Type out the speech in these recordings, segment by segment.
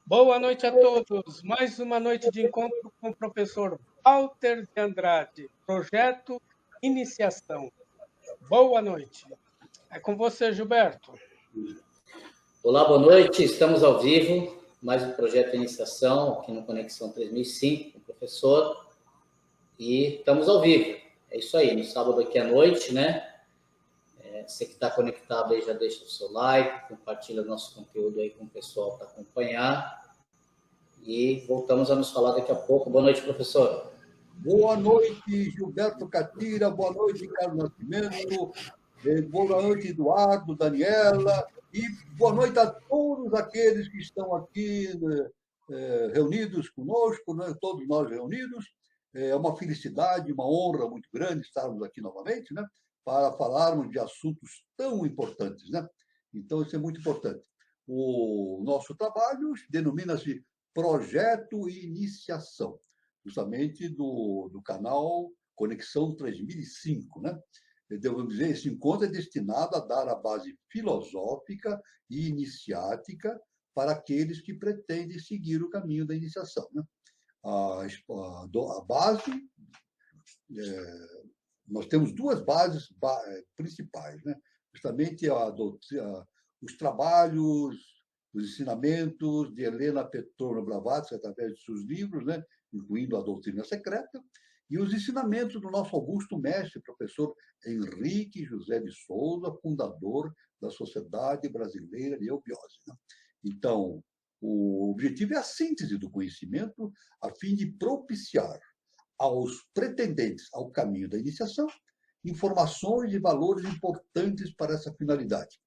Boa noite a todos. Mais uma noite de encontro com o professor Walter de Andrade, Projeto Iniciação. Boa noite. É com você, Gilberto. Olá, boa noite. Estamos ao vivo, mais um Projeto Iniciação, aqui no Conexão 3005, com o professor. E estamos ao vivo. É isso aí, no sábado aqui à noite, né? Você que está conectado aí, já deixa o seu like, compartilha o nosso conteúdo aí com o pessoal para acompanhar. E voltamos a nos falar daqui a pouco. Boa noite, professor. Boa noite, Gilberto Catira. Boa noite, Carlos Nascimento. Boa noite, Eduardo, Daniela. E boa noite a todos aqueles que estão aqui reunidos conosco, né? Todos nós reunidos. É uma felicidade, uma honra muito grande estarmos aqui novamente, né? Para falarmos de assuntos tão importantes, né? Então, isso é muito importante. O nosso trabalho denomina-se Projeto Iniciação, justamente do canal Conexão 3005, né? Devemos dizer, esse encontro é destinado a dar a base filosófica e iniciática para aqueles que pretendem seguir o caminho da iniciação, né? A base... Nós temos duas bases principais, né? Justamente os trabalhos, os ensinamentos de Helena Petrovna Blavatsky, através de seus livros, né? Incluindo a Doutrina Secreta, e os ensinamentos do nosso augusto mestre, professor Henrique José de Souza, fundador da Sociedade Brasileira de Eubiose, né? Então, o objetivo é a síntese do conhecimento a fim de propiciar aos pretendentes ao caminho da iniciação informações e valores importantes para essa finalidade.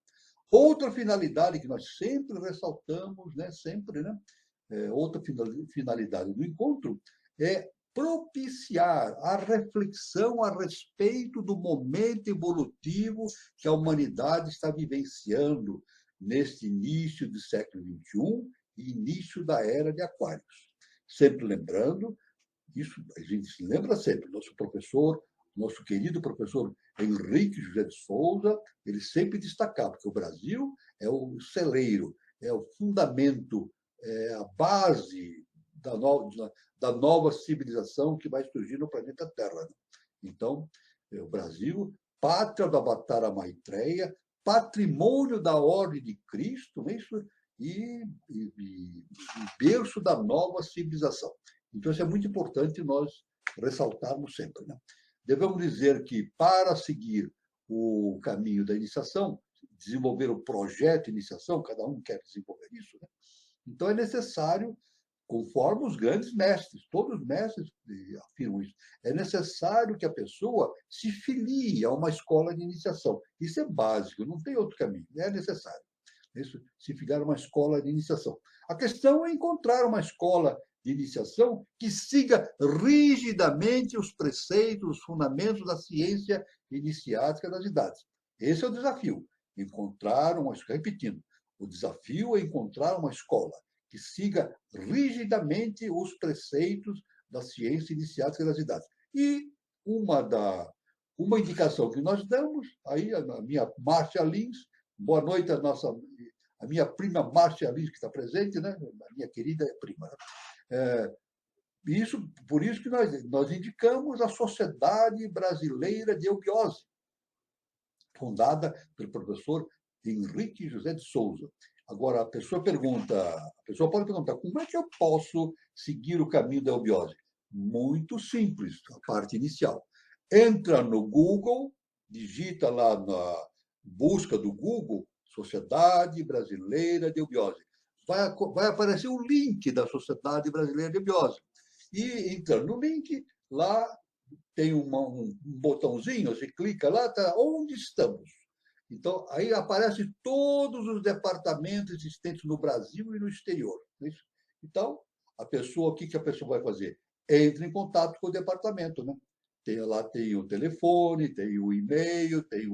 Outra finalidade que nós sempre ressaltamos, né, sempre, né, outra finalidade do encontro é propiciar a reflexão a respeito do momento evolutivo que a humanidade está vivenciando neste início do século XXI e início da era de Aquários. Sempre lembrando, isso a gente se lembra sempre, nosso querido professor Henrique José de Souza, ele sempre destacava que o Brasil é o celeiro, é o fundamento, é a base da nova civilização que vai surgir no planeta Terra. Então, o Brasil, pátria do Avatara Maitreya, patrimônio da Ordem de Cristo, não é isso? E berço da nova civilização. Então, isso é muito importante nós ressaltarmos sempre, né? Devemos dizer que, para seguir o caminho da iniciação, desenvolver o projeto de iniciação, cada um quer desenvolver isso, né? Então, é necessário, conforme os grandes mestres, todos os mestres afirmam isso, é necessário que a pessoa se filie a uma escola de iniciação. Isso é básico, não tem outro caminho, é necessário. Isso, se filiar a uma escola de iniciação. A questão é encontrar uma escola de iniciação que siga rigidamente os preceitos, os fundamentos da ciência iniciática das idades. Esse é o desafio. Repetindo, o desafio é encontrar uma escola que siga rigidamente os preceitos da ciência iniciática das idades. E uma indicação que nós damos, aí a minha Márcia Lins, boa noite a minha prima Márcia Lins, que está presente, né? A minha querida prima. Por isso que nós indicamos a Sociedade Brasileira de Eubiose, fundada pelo professor Henrique José de Souza. Agora, a pessoa pode perguntar, como é que eu posso seguir o caminho da eubiose? Muito simples, a parte inicial. Entra no Google, digita lá na busca do Google, Sociedade Brasileira de Eubiose. Vai aparecer o link da Sociedade Brasileira de Eubiose. E entrando no link, lá tem um botãozinho, você clica lá, tá onde estamos. Então, aí aparecem todos os departamentos existentes no Brasil e no exterior. Então, o que a pessoa vai fazer? Entra em contato com o departamento, né? Lá tem o telefone, tem o e-mail, tem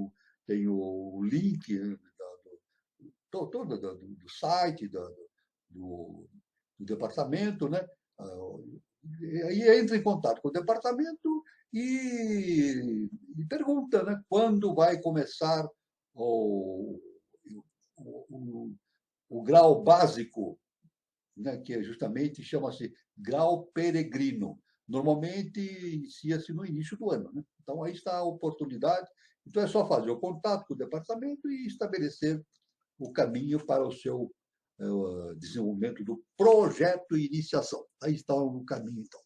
o link do site do departamento, né? Aí entra em contato com o departamento e pergunta, né, quando vai começar o grau básico, né, que justamente chama-se grau peregrino. Normalmente inicia-se no início do ano, né? Então aí está a oportunidade. Então é só fazer o contato com o departamento e estabelecer o caminho para o seu desenvolvimento do projeto e iniciação. Aí está o caminho, então,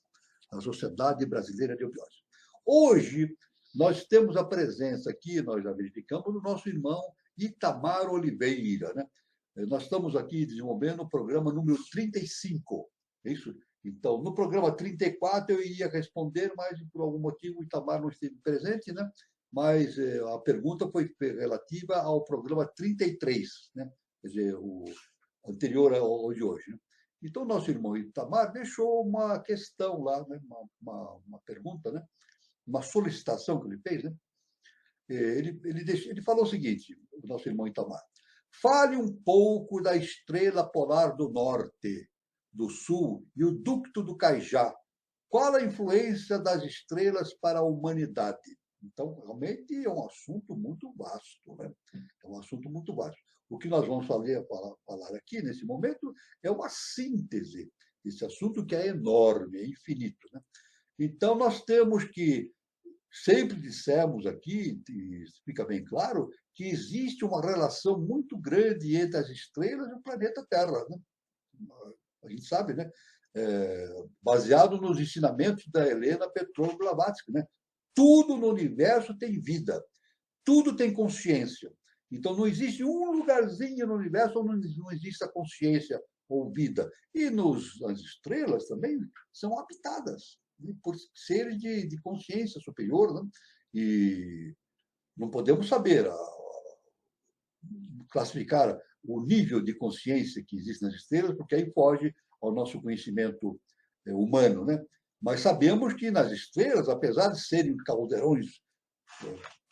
a Sociedade Brasileira de Eubiose. Hoje, nós temos a presença aqui, nós já verificamos, do nosso irmão Itamar Oliveira, né? Nós estamos aqui desenvolvendo o programa número 35, é isso? Então, no programa 34 eu iria responder, mas por algum motivo o Itamar não esteve presente, né? Mas a pergunta foi relativa ao programa 33, né? Quer dizer, o anterior ao de hoje, né? Então, nosso irmão Itamar deixou uma questão lá, né? uma pergunta, né? Uma solicitação que ele fez, né? Ele falou o seguinte, o nosso irmão Itamar: fale um pouco da estrela polar do norte, do sul e o ducto do Caijá. Qual a influência das estrelas para a humanidade? Então, realmente é um assunto muito vasto, né? É um assunto muito vasto. O que nós vamos falar aqui, nesse momento, é uma síntese desse assunto que é enorme, é infinito, né? Então, nós temos que, sempre dissemos aqui, e fica bem claro, que existe uma relação muito grande entre as estrelas e o planeta Terra, né? A gente sabe, né? Baseado nos ensinamentos da Helena Petrovna Blavatsky, né? Tudo no universo tem vida, tudo tem consciência. Então, não existe um lugarzinho no universo onde não existe a consciência ou vida. E as estrelas também são habitadas, né, por seres de consciência superior, né? E não podemos saber classificar o nível de consciência que existe nas estrelas, porque aí foge ao nosso conhecimento humano, né? Mas sabemos que nas estrelas, apesar de serem caldeirões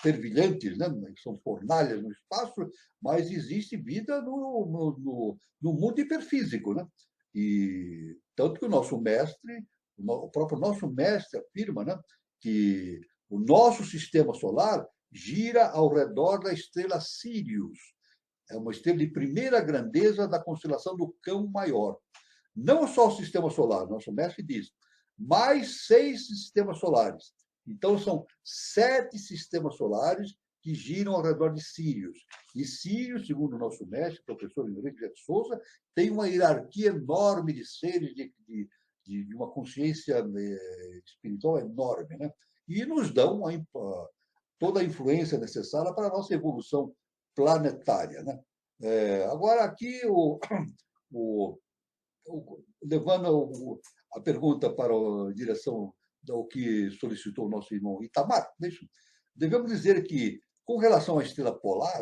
fervilhantes, né? São fornalhas no espaço, mas existe vida no mundo hiperfísico, né? E tanto que o nosso mestre, o próprio nosso mestre afirma, né, que o nosso sistema solar gira ao redor da estrela Sirius. É uma estrela de primeira grandeza da constelação do Cão Maior. Não só o sistema solar, nosso mestre diz, mais 6 sistemas solares. Então, são 7 sistemas solares que giram ao redor de Sírios. E Sírios, segundo o nosso mestre, o professor Henrique de Souza, tem uma hierarquia enorme de seres de uma consciência espiritual enorme, né? E nos dão toda a influência necessária para a nossa evolução planetária, né? Agora, aqui, levando a pergunta para a direção do que solicitou o nosso irmão Itamar, devemos dizer que, com relação à estrela polar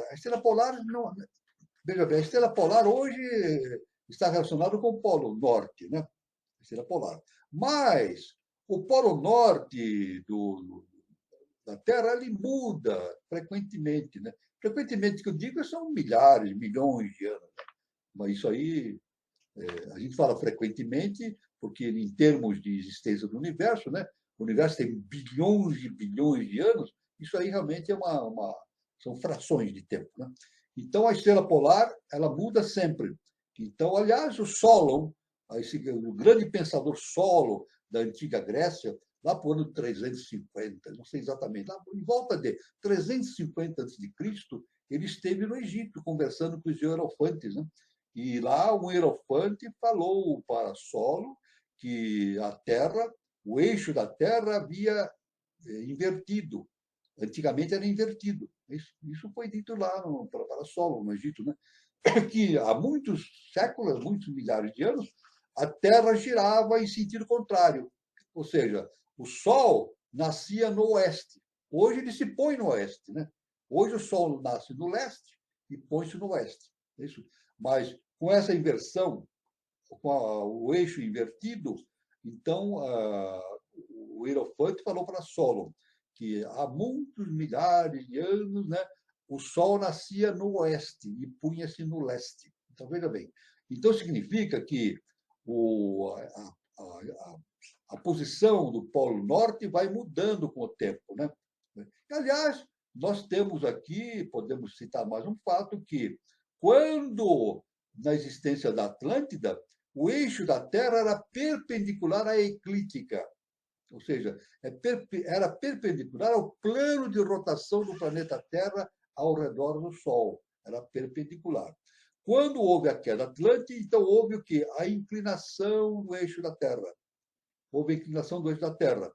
não, veja bem, a estrela polar hoje está relacionada com o Polo Norte, né? A estrela polar. Mas o Polo Norte da Terra ele muda frequentemente, né? Frequentemente, que eu digo, são milhares, milhões de anos. Né? Mas isso aí, a gente fala frequentemente porque em termos de existência do universo, né, o universo tem bilhões e bilhões de anos, isso aí realmente são frações de tempo. Né? Então, a estrela polar ela muda sempre. Então, aliás, o Solon, o grande pensador Solon da antiga Grécia, lá por ano 350, não sei exatamente, lá em volta de 350 a.C., ele esteve no Egito conversando com os hierofantes. Né? E lá o hierofante falou para Solon que a Terra, o eixo da Terra havia invertido. Antigamente era invertido. Isso foi dito lá para Solon, no Egito, né? Que há muitos séculos, muitos milhares de anos, a Terra girava em sentido contrário. Ou seja, o Sol nascia no oeste. Hoje ele se põe no oeste. Né? Hoje o Sol nasce no leste e põe-se no oeste. Isso. Mas com essa inversão, com o eixo invertido, então o Hierofante falou para Solon que há muitos milhares de anos, né, o Sol nascia no oeste e punha-se no leste. Então, veja bem. Então, significa que a posição do Polo Norte vai mudando com o tempo. Né? Aliás, nós temos aqui, podemos citar mais um fato, que quando, na existência da Atlântida, o eixo da Terra era perpendicular à eclíptica, ou seja, era perpendicular ao plano de rotação do planeta Terra ao redor do Sol. Era perpendicular. Quando houve a queda atlântica, então houve o quê? A inclinação do eixo da Terra. Houve a inclinação do eixo da Terra,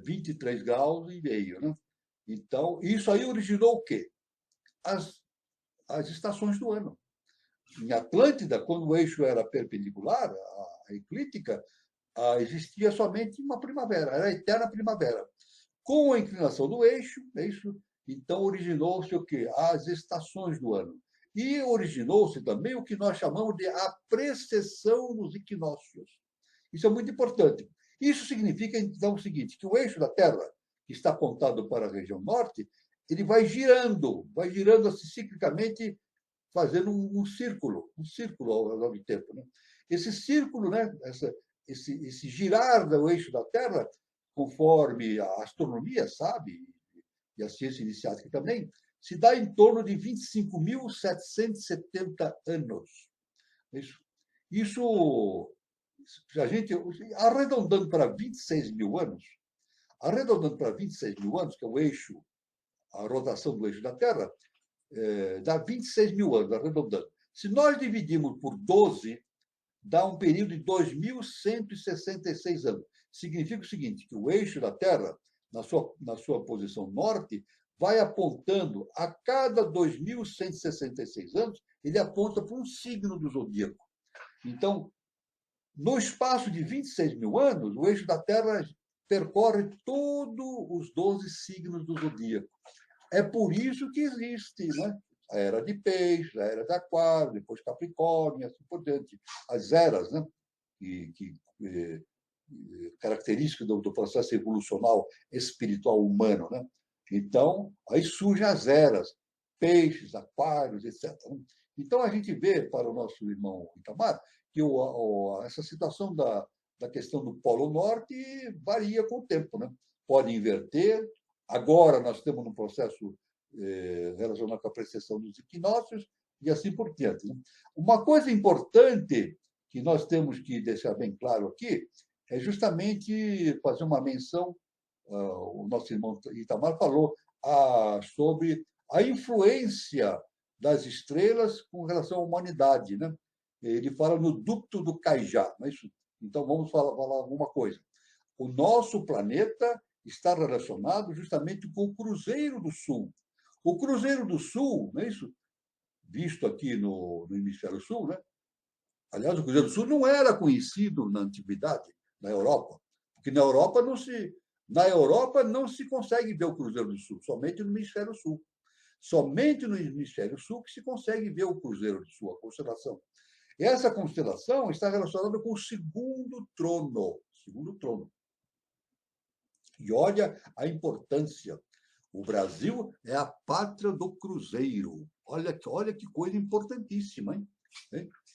23 graus e meio. Né? Então, isso aí originou o quê? As estações do ano. Em Atlântida, quando o eixo era perpendicular à eclíptica, existia somente uma primavera, era a eterna primavera. Com a inclinação do eixo, então originou-se o quê? As estações do ano. E originou-se também o que nós chamamos de a precessão dos equinócios. Isso é muito importante. Isso significa, então, o seguinte, que o eixo da Terra, que está apontado para a região norte, ele vai girando assim, ciclicamente, fazendo um círculo ao redor do tempo. Né? Esse círculo, né, esse girar do eixo da Terra, conforme a astronomia sabe, e a ciência iniciática também, se dá em torno de 25.770 anos. Isso, a gente, arredondando para 26 mil anos, que é o eixo, a rotação do eixo da Terra, dá 26 mil anos, arredondando. Se nós dividimos por 12, dá um período de 2.166 anos. Significa o seguinte, que o eixo da Terra, na sua posição norte, vai apontando, a cada 2.166 anos, ele aponta para um signo do zodíaco. Então, no espaço de 26 mil anos, o eixo da Terra percorre todos os 12 signos do zodíaco. É por isso que existe, né? A era de Peixes, a era de Aquário, depois Capricórnio, assim por diante. As eras, né? Característica do processo evolucional espiritual humano. Né? Então, aí surgem as eras, Peixes, Aquários, etc. Então, a gente vê, para o nosso irmão Itamar, que essa situação da questão do Polo Norte varia com o tempo. Né? Pode inverter. Agora, nós estamos num processo relacionado com a precessão dos equinócios e assim por diante. Né? Uma coisa importante que nós temos que deixar bem claro aqui é justamente fazer uma menção, o nosso irmão Itamar falou sobre a influência das estrelas com relação à humanidade. Né? Ele fala no ducto do Caijá. Não é isso? Então, vamos falar alguma coisa. O nosso planeta está relacionado justamente com o Cruzeiro do Sul. O Cruzeiro do Sul, não é isso? Visto aqui no Hemisfério Sul, né? Aliás, o Cruzeiro do Sul não era conhecido na antiguidade, na Europa, porque na Europa não se consegue ver o Cruzeiro do Sul, somente no Hemisfério Sul. Somente no Hemisfério Sul que se consegue ver o Cruzeiro do Sul, a constelação. E essa constelação está relacionada com o segundo trono. E olha a importância. O Brasil é a pátria do Cruzeiro. Olha que coisa importantíssima, hein?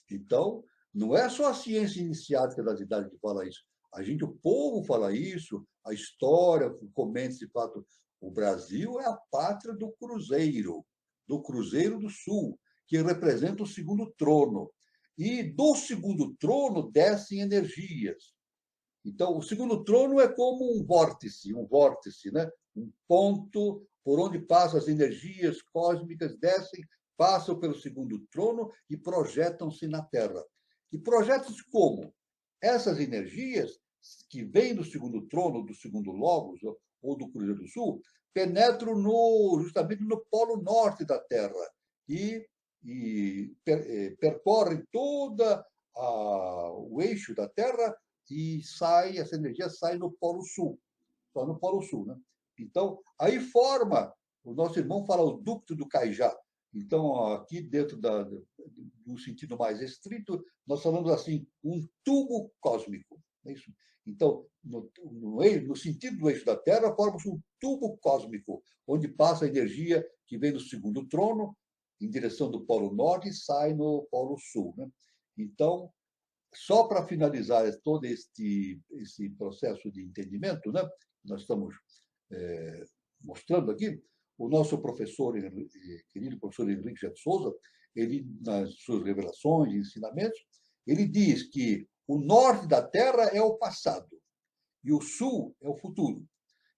Então, Não é só a ciência iniciática das idades que fala isso. A gente, o povo fala isso, a história comenta esse fato. O Brasil é a pátria do Cruzeiro do Sul, que representa o segundo trono. E do segundo trono descem energias. Então, o segundo trono é como um vórtice, né? Um ponto por onde passam as energias cósmicas, descem, passam pelo segundo trono e projetam-se na Terra. E projetam-se como? Essas energias que vêm do segundo trono, do segundo logos, ou do Cruzeiro do Sul, penetram justamente no polo norte da Terra e percorrem todo o eixo da Terra e essa energia sai no Polo Sul, só no Polo Sul, né? Então, aí forma, o nosso irmão fala o ducto do Caijá. Então, aqui dentro do sentido mais estrito, nós falamos assim, um tubo cósmico. É isso? Então, no sentido do eixo da Terra, forma-se um tubo cósmico, onde passa a energia que vem do segundo trono, em direção do Polo Norte, e sai no Polo Sul. Né? Então, só para finalizar todo esse processo de entendimento, né, nós estamos mostrando aqui, o nosso professor, querido professor Henrique de Souza, ele, nas suas revelações e ensinamentos, ele diz que o norte da Terra é o passado e o sul é o futuro.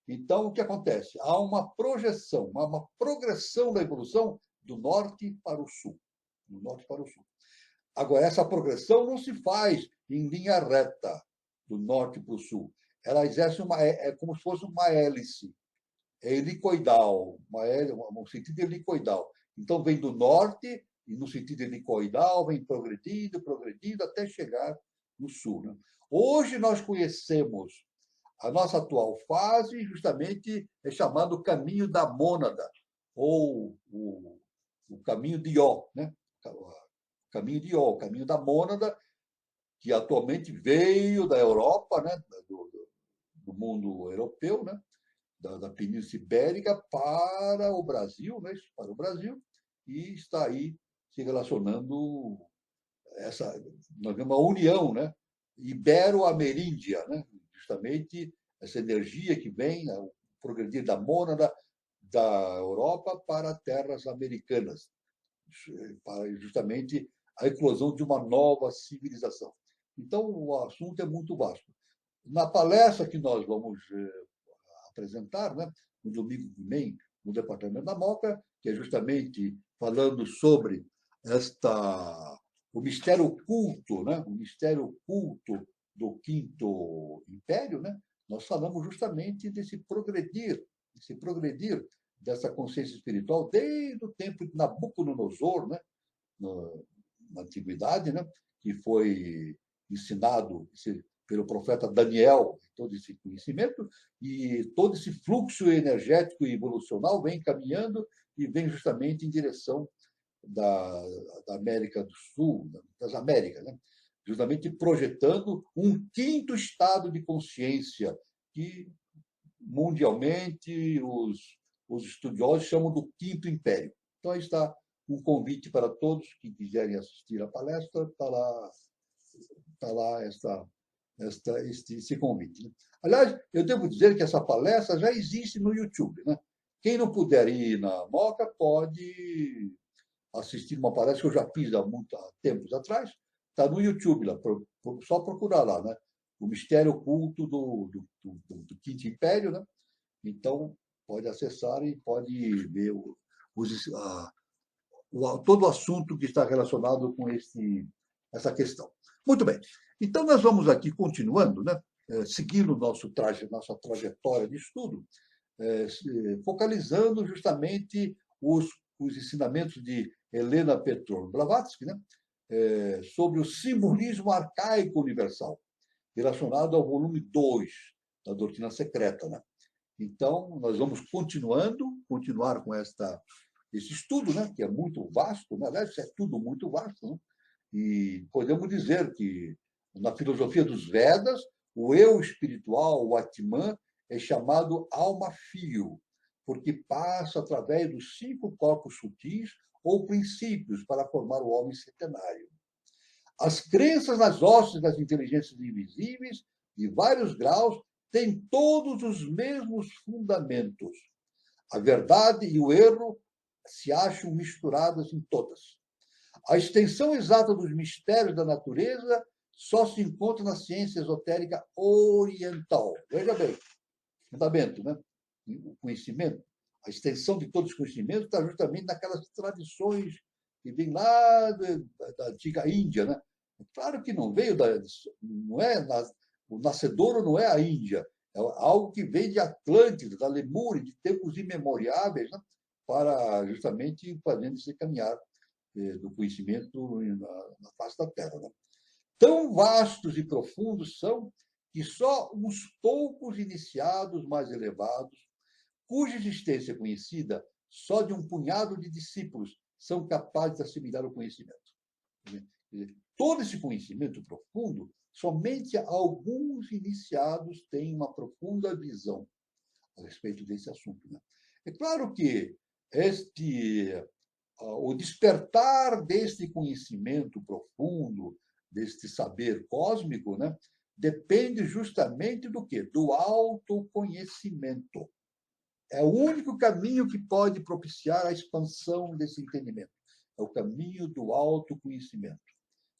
Então, o que acontece? Há uma projeção, uma progressão da evolução do norte para o sul. Do norte para o sul. Agora, essa progressão não se faz em linha reta, do norte para o sul. Ela exerce como se fosse uma hélice. É helicoidal, um sentido helicoidal. Então, vem do norte e, no sentido helicoidal, vem progredindo, progredindo, até chegar no sul. Né? Hoje, nós conhecemos a nossa atual fase, justamente é chamado caminho da mônada, ou o caminho de Ió, né? Caminho de Ió, o caminho da mônada, que atualmente veio da Europa, né? do mundo europeu, né? da Península Ibérica para o Brasil, né? Para o Brasil, e está aí se relacionando nós vemos uma união, né? Ibero-ameríndia, né? Justamente essa energia que vem, o progredir da mônada da Europa para terras americanas, para justamente a eclosão de uma nova civilização. Então, o assunto é muito vasto. Na palestra que nós vamos apresentar, né, no domingo que vem, no Departamento da Moca, que é justamente falando sobre o mistério oculto, né, o mistério oculto do Quinto Império, né, nós falamos justamente desse progredir dessa consciência espiritual desde o tempo de Nabucodonosor, né, na antiguidade, né, que foi ensinado pelo profeta Daniel, todo esse conhecimento, e todo esse fluxo energético e evolucional vem caminhando e vem justamente em direção da América do Sul, das Américas, né? Justamente projetando um quinto estado de consciência que mundialmente os estudiosos chamam do Quinto Império. Então, aí está um convite para todos que quiserem assistir à palestra, está lá esse convite. Né? Aliás, eu devo dizer que essa palestra já existe no YouTube. Né? Quem não puder ir na Moca pode assistir uma palestra que eu já fiz há tempos atrás, está no YouTube, lá, só procurar lá, né? O Mistério Oculto do Quinto Império, né? Então, pode acessar e pode ver todo o assunto que está relacionado com essa questão. Muito bem. Então, nós vamos aqui continuando, né? Seguindo nossa trajetória de estudo, focalizando justamente os ensinamentos de Helena Petrovna Blavatsky, né? Sobre o simbolismo arcaico universal, relacionado ao volume 2 da Doutrina Secreta. Né? Então, nós vamos continuar com esse estudo, né? Que é muito vasto, né? Aliás, é tudo muito vasto, né? E podemos dizer que, na filosofia dos Vedas, o eu espiritual, o Atman, é chamado alma-fio, porque passa através dos 5 corpos sutis ou princípios para formar o homem centenário. As crenças nas hostes das inteligências invisíveis, de vários graus, têm todos os mesmos fundamentos. A verdade e o erro se acham misturadas em todas. A extensão exata dos mistérios da natureza só se encontra na ciência esotérica oriental. Veja bem, fundamento, né? O conhecimento, a extensão de todos os conhecimentos está justamente naquelas tradições que vêm lá da antiga Índia, né? Claro que não veio não é o nascedouro não é a Índia, é algo que vem de Atlântida, da Lemúria, de tempos imemoriáveis, né? Para justamente fazendo esse caminhar do conhecimento na face da Terra, né? Tão vastos e profundos são que só uns poucos iniciados mais elevados, cuja existência é conhecida só de um punhado de discípulos, são capazes de assimilar o conhecimento. Todo esse conhecimento profundo, somente alguns iniciados têm uma profunda visão a respeito desse assunto, né? É claro que o despertar deste conhecimento profundo, deste saber cósmico, né, depende justamente do quê? Do autoconhecimento. É o único caminho que pode propiciar a expansão desse entendimento. É o caminho do autoconhecimento.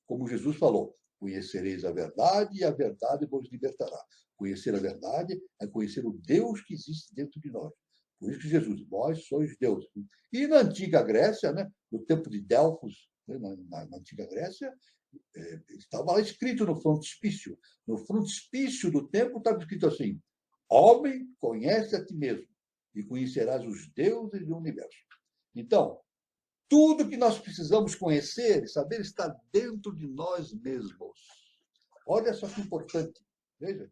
Como Jesus falou, conhecereis a verdade e a verdade vos libertará. Conhecer a verdade é conhecer o Deus que existe dentro de nós. Por isso que Jesus, vós sois Deus. E na antiga Grécia, né, no tempo de Delfos, né, na antiga Grécia, estava lá escrito no frontispício. No frontispício do templo estava escrito assim: homem, conhece a ti mesmo e conhecerás os deuses do universo. Então, tudo que nós precisamos conhecer e saber está dentro de nós mesmos. Olha só que importante. Veja,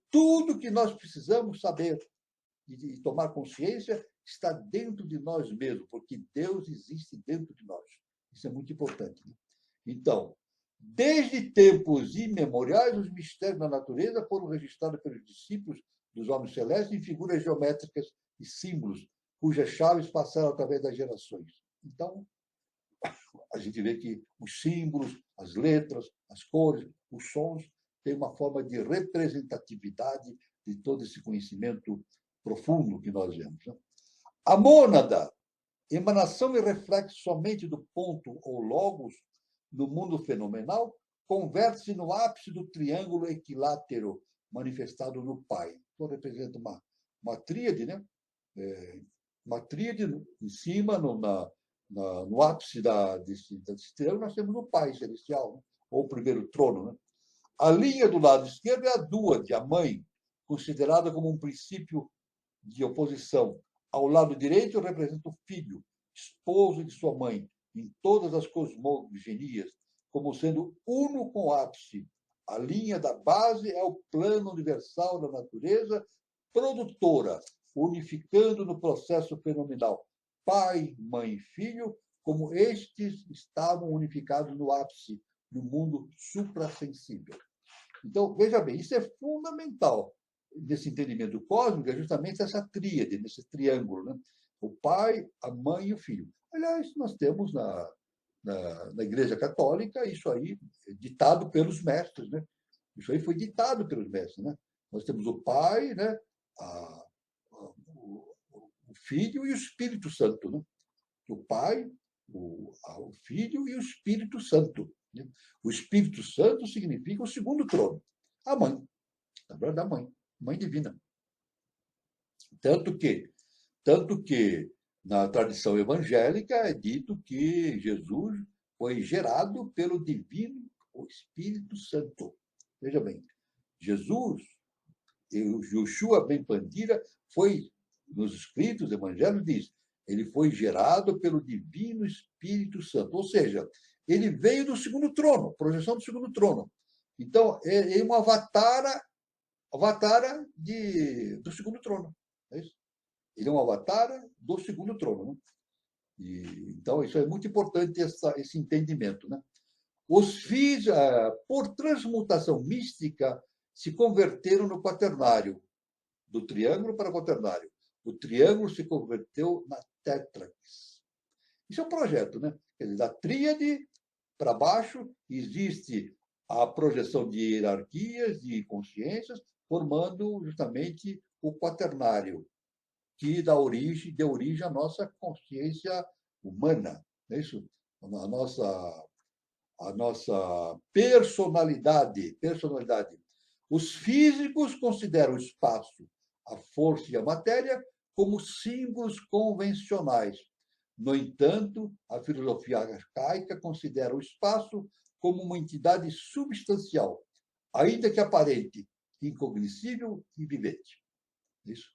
tudo que nós precisamos saber e tomar consciência está dentro de nós mesmos, porque Deus existe dentro de nós. Isso é muito importante, né? Então, desde tempos imemoriais, os mistérios da natureza foram registrados pelos discípulos dos homens celestes em figuras geométricas e símbolos, cujas chaves passaram através das gerações. Então, a gente vê que os símbolos, as letras, as cores, os sons têm uma forma de representatividade de todo esse conhecimento profundo que nós vemos, né? A mônada, emanação e reflexo somente do ponto ou logos no mundo fenomenal, converte-se no ápice do triângulo equilátero manifestado no Pai. Então, representa uma tríade, né? Uma tríade em cima, no ápice desse triângulo, nós temos o Pai Celestial, né? Ou o primeiro trono, né? A linha do lado esquerdo é a dúade, a mãe, considerada como um princípio de oposição. Ao lado direito representa o filho, esposo de sua mãe, em todas as cosmogonias, como sendo uno com o ápice. A linha da base é o plano universal da natureza produtora, unificando no processo fenomenal pai, mãe e filho, como estes estavam unificados no ápice, no mundo suprassensível. Então, veja bem, isso é fundamental nesse entendimento cósmico, é justamente essa tríade, nesse triângulo, né? O pai, a mãe e o filho. Aliás, nós temos na Igreja Católica isso aí ditado pelos mestres, né? Isso aí foi ditado pelos mestres, né? Nós temos o pai, né? O filho e o Espírito Santo, né? O pai, o filho e o Espírito Santo, né? O Espírito Santo significa o segundo trono, a mãe, na verdade, a mãe divina. Tanto que na tradição evangélica é dito que Jesus foi gerado pelo divino o Espírito Santo. Veja bem, Jesus, Yoshua ben Pandira, foi, nos escritos do Evangelho, diz, ele foi gerado pelo divino Espírito Santo. Ou seja, ele veio do segundo trono, projeção do segundo trono. Então, é uma avatara do segundo trono. É isso? Ele é um avatar do segundo trono, né? Então, isso é muito importante, esse entendimento, né? Os filhos, por transmutação mística, se converteram no quaternário, do triângulo para o quaternário. O triângulo se converteu na tétrax. Isso é um projeto, né? Quer dizer, da tríade para baixo, existe a projeção de hierarquias, de consciências, formando justamente o quaternário, que deu origem à nossa consciência humana, não é isso? A nossa personalidade. Os físicos consideram o espaço, a força e a matéria como símbolos convencionais. No entanto, a filosofia arcaica considera o espaço como uma entidade substancial, ainda que aparente, incognoscível e vivente. Isso.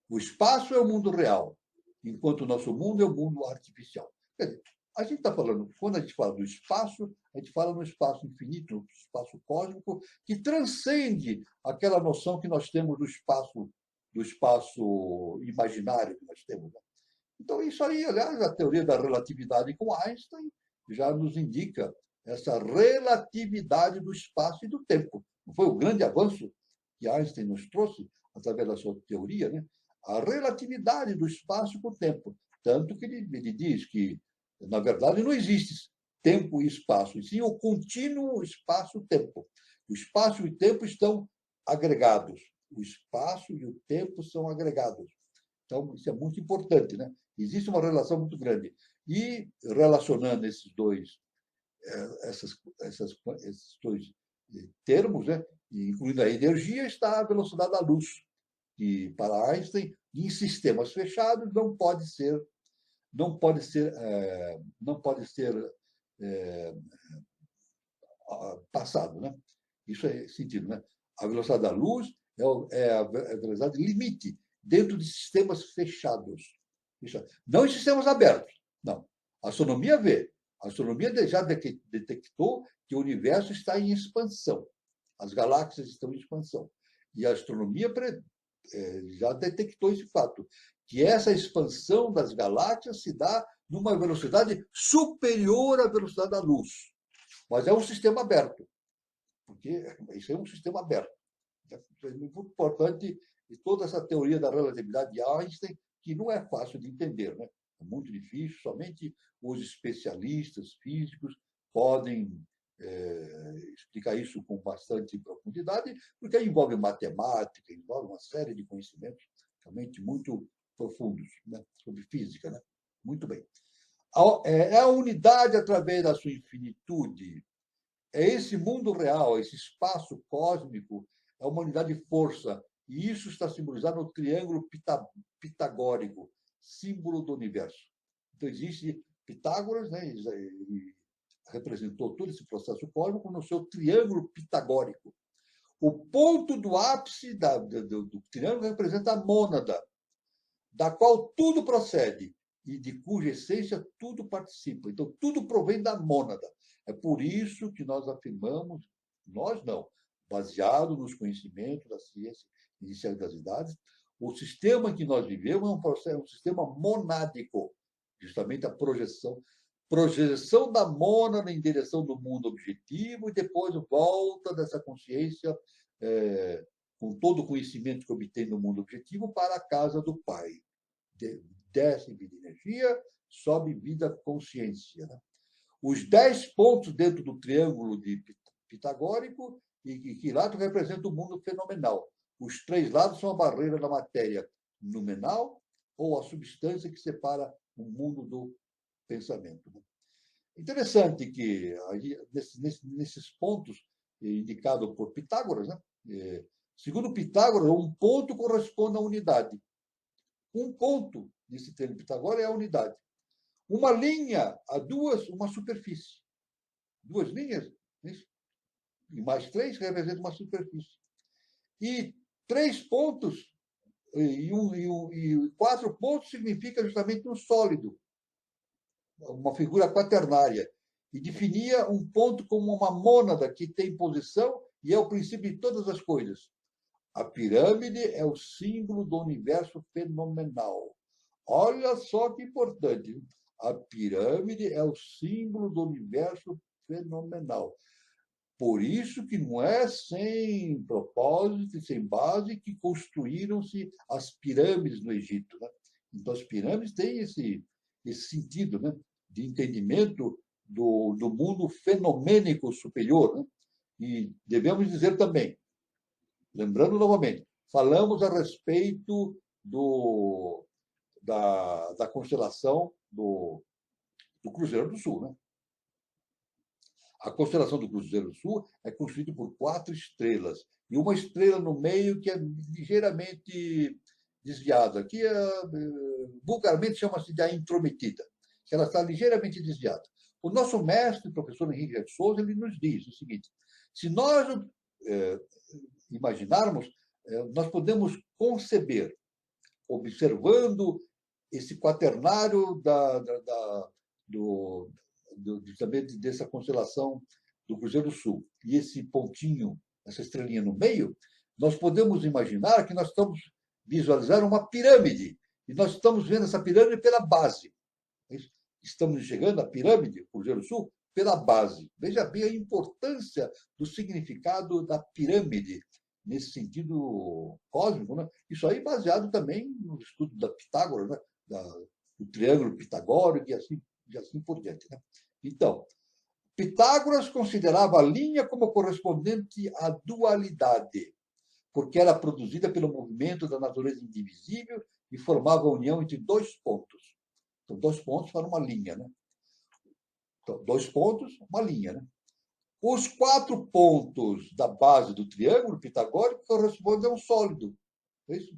O espaço é o mundo real, enquanto o nosso mundo é o mundo artificial. Quer dizer, a gente está falando, quando a gente fala do espaço, a gente fala no espaço infinito, no espaço cósmico, que transcende aquela noção que nós temos do espaço imaginário que nós temos. Então, isso aí, aliás, a teoria da relatividade com Einstein já nos indica essa relatividade do espaço e do tempo. Não foi o grande avanço que Einstein nos trouxe através da sua teoria, né? A relatividade do espaço com o tempo. Tanto que ele diz que, na verdade, não existe tempo e espaço, e sim o contínuo espaço-tempo. O espaço e o tempo estão agregados. O espaço e o tempo são agregados. Então, isso é muito importante, né? Existe uma relação muito grande. E relacionando esses dois termos, né? Incluindo a energia, está a velocidade da luz, que para Einstein, em sistemas fechados, não pode ser passado, né? Isso é sentido, né? A velocidade da luz é a velocidade limite dentro de sistemas fechados. Não em sistemas abertos, não. A astronomia vê. A astronomia já detectou que o universo está em expansão. As galáxias estão em expansão. E a astronomia já detectou esse fato, que essa expansão das galáxias se dá numa velocidade superior à velocidade da luz. Mas é um sistema aberto, porque isso é um sistema aberto. É muito importante e toda essa teoria da relatividade de Einstein, que não é fácil de entender, né? É muito difícil, somente os especialistas físicos podem explicar isso com bastante profundidade, porque envolve matemática, envolve uma série de conhecimentos realmente muito profundos, né? Sobre física, né? Muito bem. É a unidade através da sua infinitude. É esse mundo real, esse espaço cósmico, é uma unidade de força. E isso está simbolizado no triângulo pitagórico, símbolo do universo. Então, existe Pitágoras, né? Ele representou todo esse processo cósmico no seu triângulo pitagórico. O ponto do ápice do triângulo representa a mônada, da qual tudo procede e de cuja essência tudo participa. Então, tudo provém da mônada. É por isso que nós afirmamos, nós não, baseado nos conhecimentos da ciência inicial das idades, o sistema em que nós vivemos é um sistema monádico, justamente a projeção da mônada em direção do mundo objetivo e depois volta dessa consciência, com todo o conhecimento que obtém no mundo objetivo, para a casa do Pai. Desce vida energia, sobe vida consciência. Né? Os 10 pontos dentro do triângulo pitagórico e que lado representa o mundo fenomenal. Os 3 lados são a barreira da matéria noumenal ou a substância que separa o mundo do pensamento. Né? Interessante que nesses pontos indicados por Pitágoras, né? Segundo Pitágoras, um ponto corresponde à unidade. Um ponto nesse triângulo Pitágoras é a unidade. Uma linha a uma superfície. 2 linhas, isso? E mais 3 representam uma superfície. E 3 pontos e 4 pontos significa justamente um sólido, uma figura quaternária. E definia um ponto como uma mônada que tem posição e é o princípio de todas as coisas. A pirâmide é o símbolo do universo fenomenal. Olha só que importante. A pirâmide é o símbolo do universo fenomenal. Por isso que não é sem propósito e sem base que construíram-se as pirâmides no Egito. Né? Então, as pirâmides têm esse sentido, né? De entendimento do mundo fenomênico superior, né? E devemos dizer também, lembrando novamente, falamos a respeito da constelação do Cruzeiro do Sul, né? A constelação do Cruzeiro do Sul é constituída por 4 estrelas e uma estrela no meio que é ligeiramente desviada, que vulgarmente chama-se de a intrometida, que ela está ligeiramente desviada. O nosso mestre, o professor Henrique de Souza, ele nos diz o seguinte: se nós imaginarmos, nós podemos conceber, observando esse quaternário também dessa constelação do Cruzeiro do Sul e esse pontinho, essa estrelinha no meio, nós podemos imaginar que nós estamos visualizando uma pirâmide e nós estamos vendo essa pirâmide pela base. Estamos chegando à pirâmide, Cruzeiro do Sul, pela base. Veja bem a importância do significado da pirâmide nesse sentido cósmico, né? Isso aí baseado também no estudo da Pitágoras, né? Do triângulo pitagórico e assim por diante, né? Então, Pitágoras considerava a linha como correspondente à dualidade, porque era produzida pelo movimento da natureza indivisível e formava a união entre 2 pontos. Então, 2 pontos para uma linha, né? Então, 2 pontos, uma linha, né? Os 4 pontos da base do triângulo pitagórico correspondem a um sólido. É isso?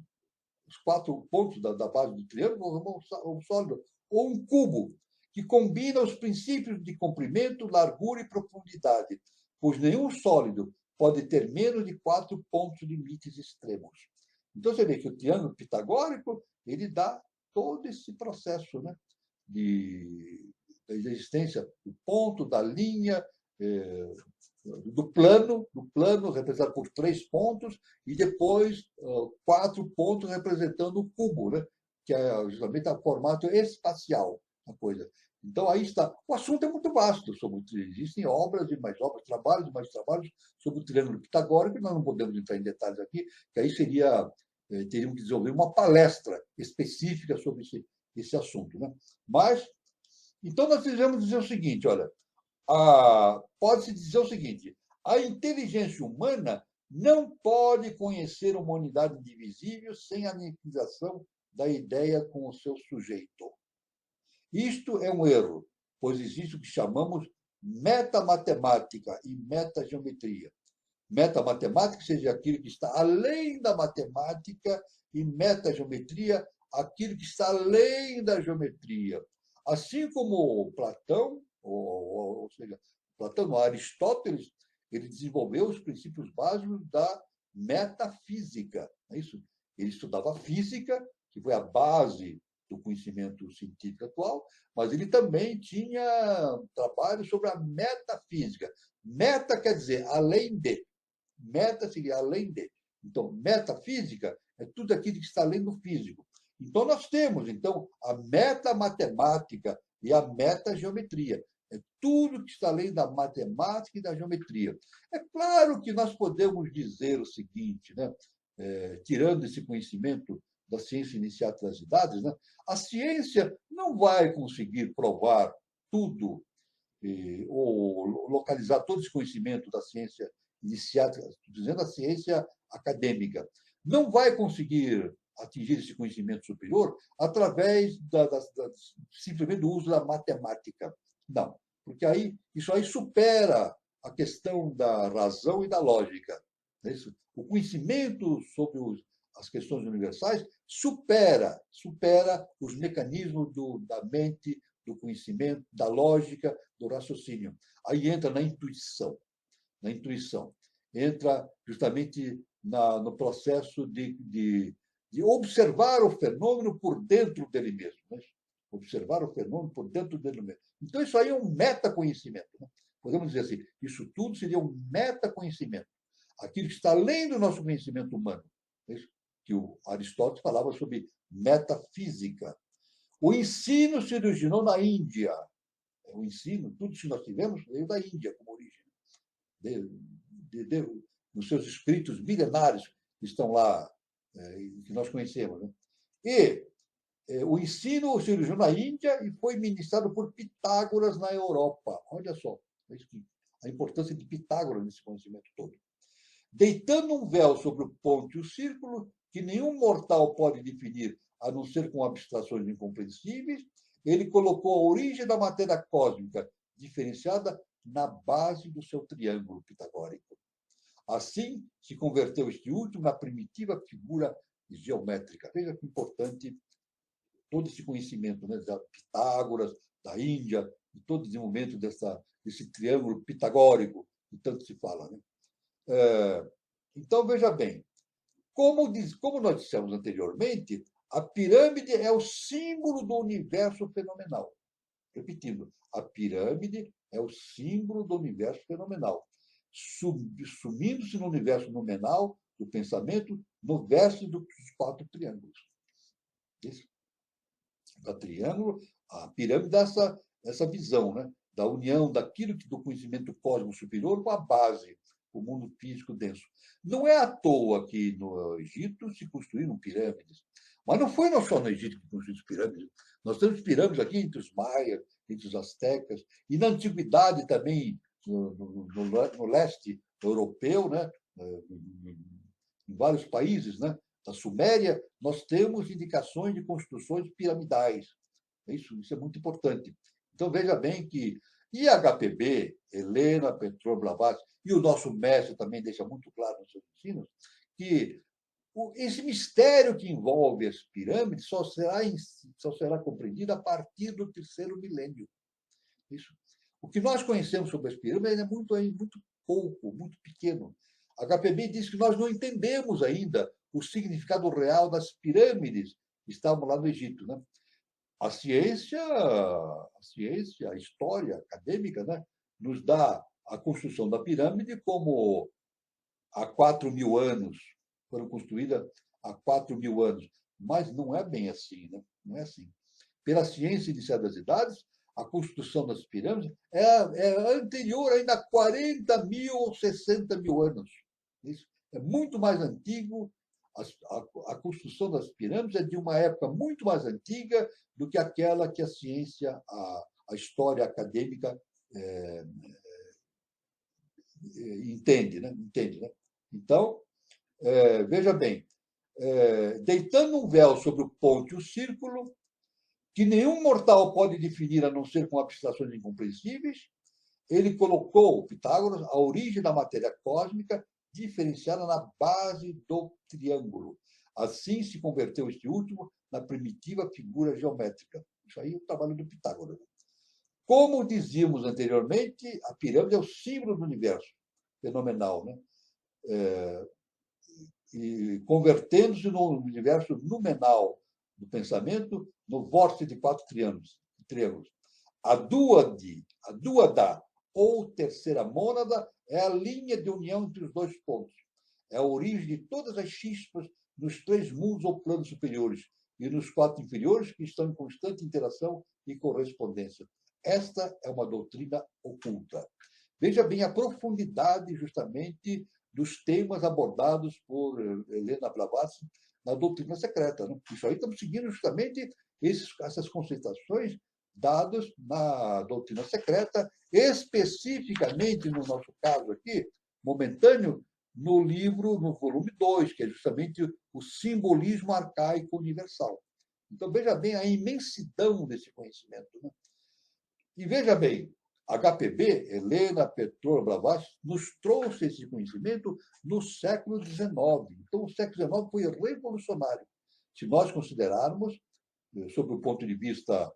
Os 4 pontos da base do triângulo correspondem a um sólido, ou um cubo, que combina os princípios de comprimento, largura e profundidade, pois nenhum sólido pode ter menos de 4 pontos limites extremos. Então, você vê que o triângulo pitagórico ele dá todo esse processo, né, da existência do ponto, da linha, do plano representado por 3 pontos, e depois 4 pontos representando o cubo, né, que é justamente o formato espacial da coisa. Então, aí está. O assunto é muito vasto. Existem obras e mais obras, trabalhos e mais trabalhos sobre o triângulo pitagórico, nós não podemos entrar em detalhes aqui, que aí teríamos que desenvolver uma palestra específica sobre esse assunto, né? Mas, então, nós devemos dizer o seguinte, olha, pode-se dizer o seguinte: a inteligência humana não pode conhecer uma unidade indivisível sem a aniquilação da ideia com o seu sujeito. Isto é um erro, pois existe o que chamamos metamatemática e metageometria. Metamatemática seja aquilo que está além da matemática e metageometria, aquilo que está além da geometria. Assim como Platão, ou seja, Platão, Aristóteles, ele desenvolveu os princípios básicos da metafísica. Não é isso? Ele estudava física, que foi a base do conhecimento científico atual, mas ele também tinha trabalho sobre a metafísica. Meta quer dizer além de. Meta seria além de. Então, metafísica é tudo aquilo que está além do físico. Então, nós temos a metamatemática e a metageometria. É tudo que está além da matemática e da geometria. É claro que nós podemos dizer o seguinte, né? Tirando esse conhecimento da ciência iniciática das idades, né? A ciência não vai conseguir provar tudo ou localizar todo esse conhecimento da ciência iniciática, dizendo a ciência acadêmica. Não vai conseguir atingir esse conhecimento superior através simplesmente do uso da matemática. Não, porque isso aí supera a questão da razão e da lógica. É isso? O conhecimento sobre as questões universais supera os mecanismos da mente, do conhecimento, da lógica, do raciocínio. Aí entra na intuição. Entra justamente no processo de observar o fenômeno por dentro dele mesmo. Né? Observar o fenômeno por dentro dele mesmo. Então, isso aí é um metaconhecimento. Né? Podemos dizer assim, isso tudo seria um metaconhecimento. Aquilo que está além do nosso conhecimento humano. Que o Aristóteles falava sobre metafísica. O ensino se originou na Índia. O ensino, tudo que nós tivemos, veio da Índia como origem. Nos seus escritos milenares que estão lá, que nós conhecemos. Né? E O ensino se originou na Índia e foi ministrado por Pitágoras na Europa. Olha só a importância de Pitágoras nesse conhecimento todo. Deitando um véu sobre o ponto e o círculo, que nenhum mortal pode definir, a não ser com abstrações incompreensíveis, ele colocou a origem da matéria cósmica, diferenciada na base do seu triângulo pitagórico. Assim, se converteu este último na primitiva figura geométrica. Veja que importante todo esse conhecimento, né, da Pitágoras, da Índia, e todo o desenvolvimento desse triângulo pitagórico, que tanto se fala. Né? Então, veja bem, como nós dissemos anteriormente, a pirâmide é o símbolo do universo fenomenal. Repetindo, a pirâmide é o símbolo do universo fenomenal, sumindo-se no universo nominal do pensamento, no verso dos 4 triângulos. Isso. A pirâmide dá essa visão, né? Da união daquilo do conhecimento cósmico superior com a base, o mundo físico denso. Não é à toa que no Egito se construíram pirâmides. Mas não foi só no Egito que construíram pirâmides. Nós temos pirâmides aqui entre os maias, entre os astecas, e na antiguidade também, no leste europeu, né? Em vários países, né? Da Suméria, nós temos indicações de construções piramidais. Isso é muito importante. Então, veja bem que e a HPB, Helena Petrovna Blavatsky, e o nosso mestre também deixa muito claro nos seus ensinos, que esse mistério que envolve as pirâmides só será compreendido a partir do 3º milênio. Isso. O que nós conhecemos sobre as pirâmides é muito pouco, muito pequeno. A HPB diz que nós não entendemos ainda o significado real das pirâmides que estavam lá no Egito. Né? A ciência, a história acadêmica, né, nos dá a construção da pirâmide como há 4.000 anos, foram construídas há 4.000 anos. Mas não é bem assim, né? Não é assim. Pela ciência inicial das idades, a construção das pirâmides é anterior ainda a 40.000 ou 60.000 anos. Isso é muito mais antigo. A construção das pirâmides é de uma época muito mais antiga do que aquela que a ciência, a história acadêmica entende, né? Então, veja bem, deitando um véu sobre o ponto e o círculo, que nenhum mortal pode definir a não ser com abstrações incompreensíveis, ele colocou, Pitágoras, a origem da matéria cósmica diferenciada na base do triângulo. Assim se converteu este último na primitiva figura geométrica. Isso aí é o trabalho do Pitágoras. Como dizíamos anteriormente, a pirâmide é o símbolo do universo fenomenal, né? E convertendo-se no universo numenal do pensamento, no vórtice de 4 triângulos. A dúada ou terceira mônada é a linha de união entre os 2 pontos. É a origem de todas as chispas nos 3 mundos ou planos superiores e nos 4 inferiores, que estão em constante interação e correspondência. Esta é uma doutrina oculta. Veja bem a profundidade, justamente, dos temas abordados por Helena Blavatsky na doutrina secreta. Né? Isso aí estamos seguindo justamente essas conceituações dadas na doutrina secreta, especificamente, no nosso caso aqui, momentâneo, no livro, no volume 2, que é justamente o simbolismo arcaico universal. Então, veja bem a imensidão desse conhecimento. Né? E veja bem, HPB, Helena Petrovna Blavatsky, nos trouxe esse conhecimento no século XIX. Então, o século XIX foi revolucionário. Se nós considerarmos, sob o ponto de vista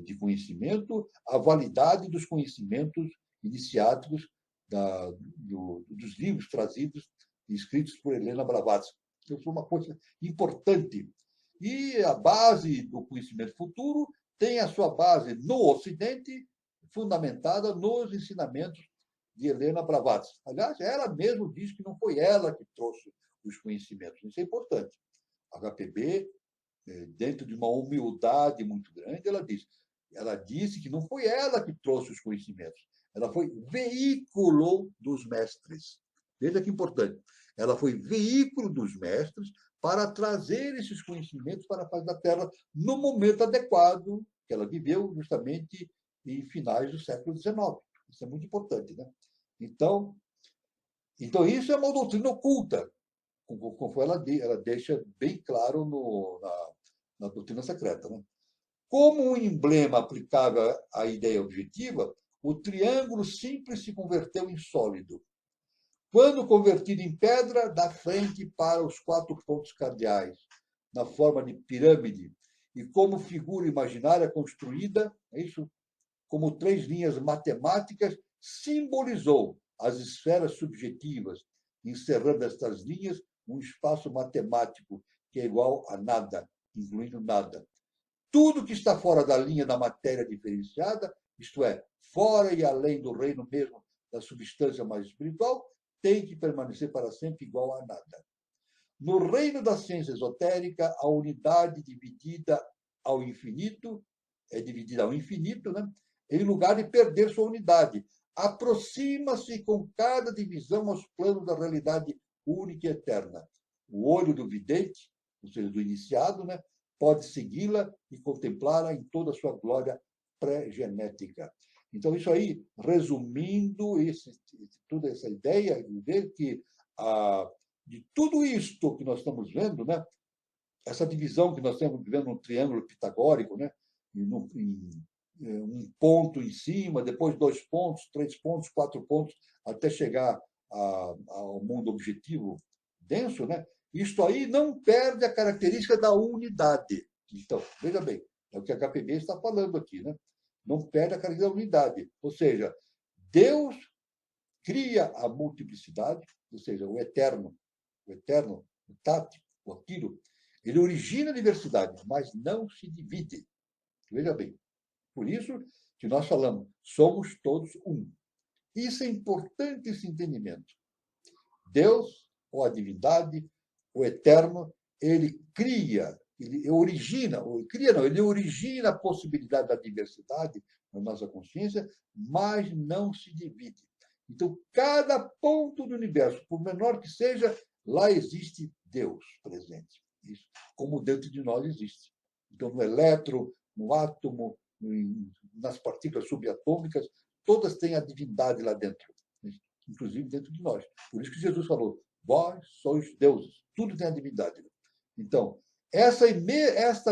de conhecimento, a validade dos conhecimentos iniciáticos dos livros trazidos e escritos por Helena Blavatsky. Então, foi uma coisa importante. E a base do conhecimento futuro tem a sua base no Ocidente, fundamentada nos ensinamentos de Helena Blavatsky. Aliás, ela mesma diz que não foi ela que trouxe os conhecimentos. Isso é importante. A HPB, dentro de uma humildade muito grande, ela disse que não foi ela que trouxe os conhecimentos. Ela foi veículo dos mestres. Veja que importante. Ela foi veículo dos mestres para trazer esses conhecimentos para a face da Terra no momento adequado que ela viveu, justamente em finais do século XIX. Isso é muito importante, né? Então, isso é uma doutrina oculta, conforme ela deixa bem claro na doutrina secreta, né? Como um emblema aplicável à ideia objetiva, o triângulo simples se converteu em sólido. Quando convertido em pedra, dá frente para os 4 pontos cardeais, na forma de pirâmide, e como figura imaginária construída, é isso, como 3 linhas matemáticas, simbolizou as esferas subjetivas, encerrando estas linhas um espaço matemático que é igual a nada, incluindo nada. Tudo que está fora da linha da matéria diferenciada, isto é, fora e além do reino mesmo da substância mais espiritual, tem que permanecer para sempre igual a nada. No reino da ciência esotérica, a unidade dividida ao infinito, é dividida ao infinito, né? Em lugar de perder sua unidade, aproxima-se com cada divisão aos planos da realidade única e eterna. O olho do vidente, ou seja, do iniciado, né, pode segui-la e contemplá-la em toda a sua glória pré-genética. Então, isso aí, resumindo toda essa ideia, de ver que de tudo isto que nós estamos vendo, né, essa divisão que nós estamos vendo no triângulo pitagórico, né, um ponto em cima, depois 2 pontos, 3 pontos, 4 pontos, até chegar ao mundo objetivo denso, né? Isto aí não perde a característica da unidade. Então, veja bem, é o que a HPB está falando aqui, né? Não perde a característica da unidade. Ou seja, Deus cria a multiplicidade, ou seja, o eterno, o Tati, o Aquilo, ele origina a diversidade, mas não se divide. Veja bem. Por isso que nós falamos, somos todos um. Isso é importante, esse entendimento. Deus, ou a divindade, o eterno, ele cria, ele origina a possibilidade da diversidade na nossa consciência, mas não se divide. Então, cada ponto do universo, por menor que seja, lá existe Deus presente. Isso, como dentro de nós existe. Então, no elétron, no átomo, nas partículas subatômicas, todas têm a divindade lá dentro, inclusive dentro de nós. Por isso que Jesus falou, vós sois deuses, tudo tem a divindade. Então, essa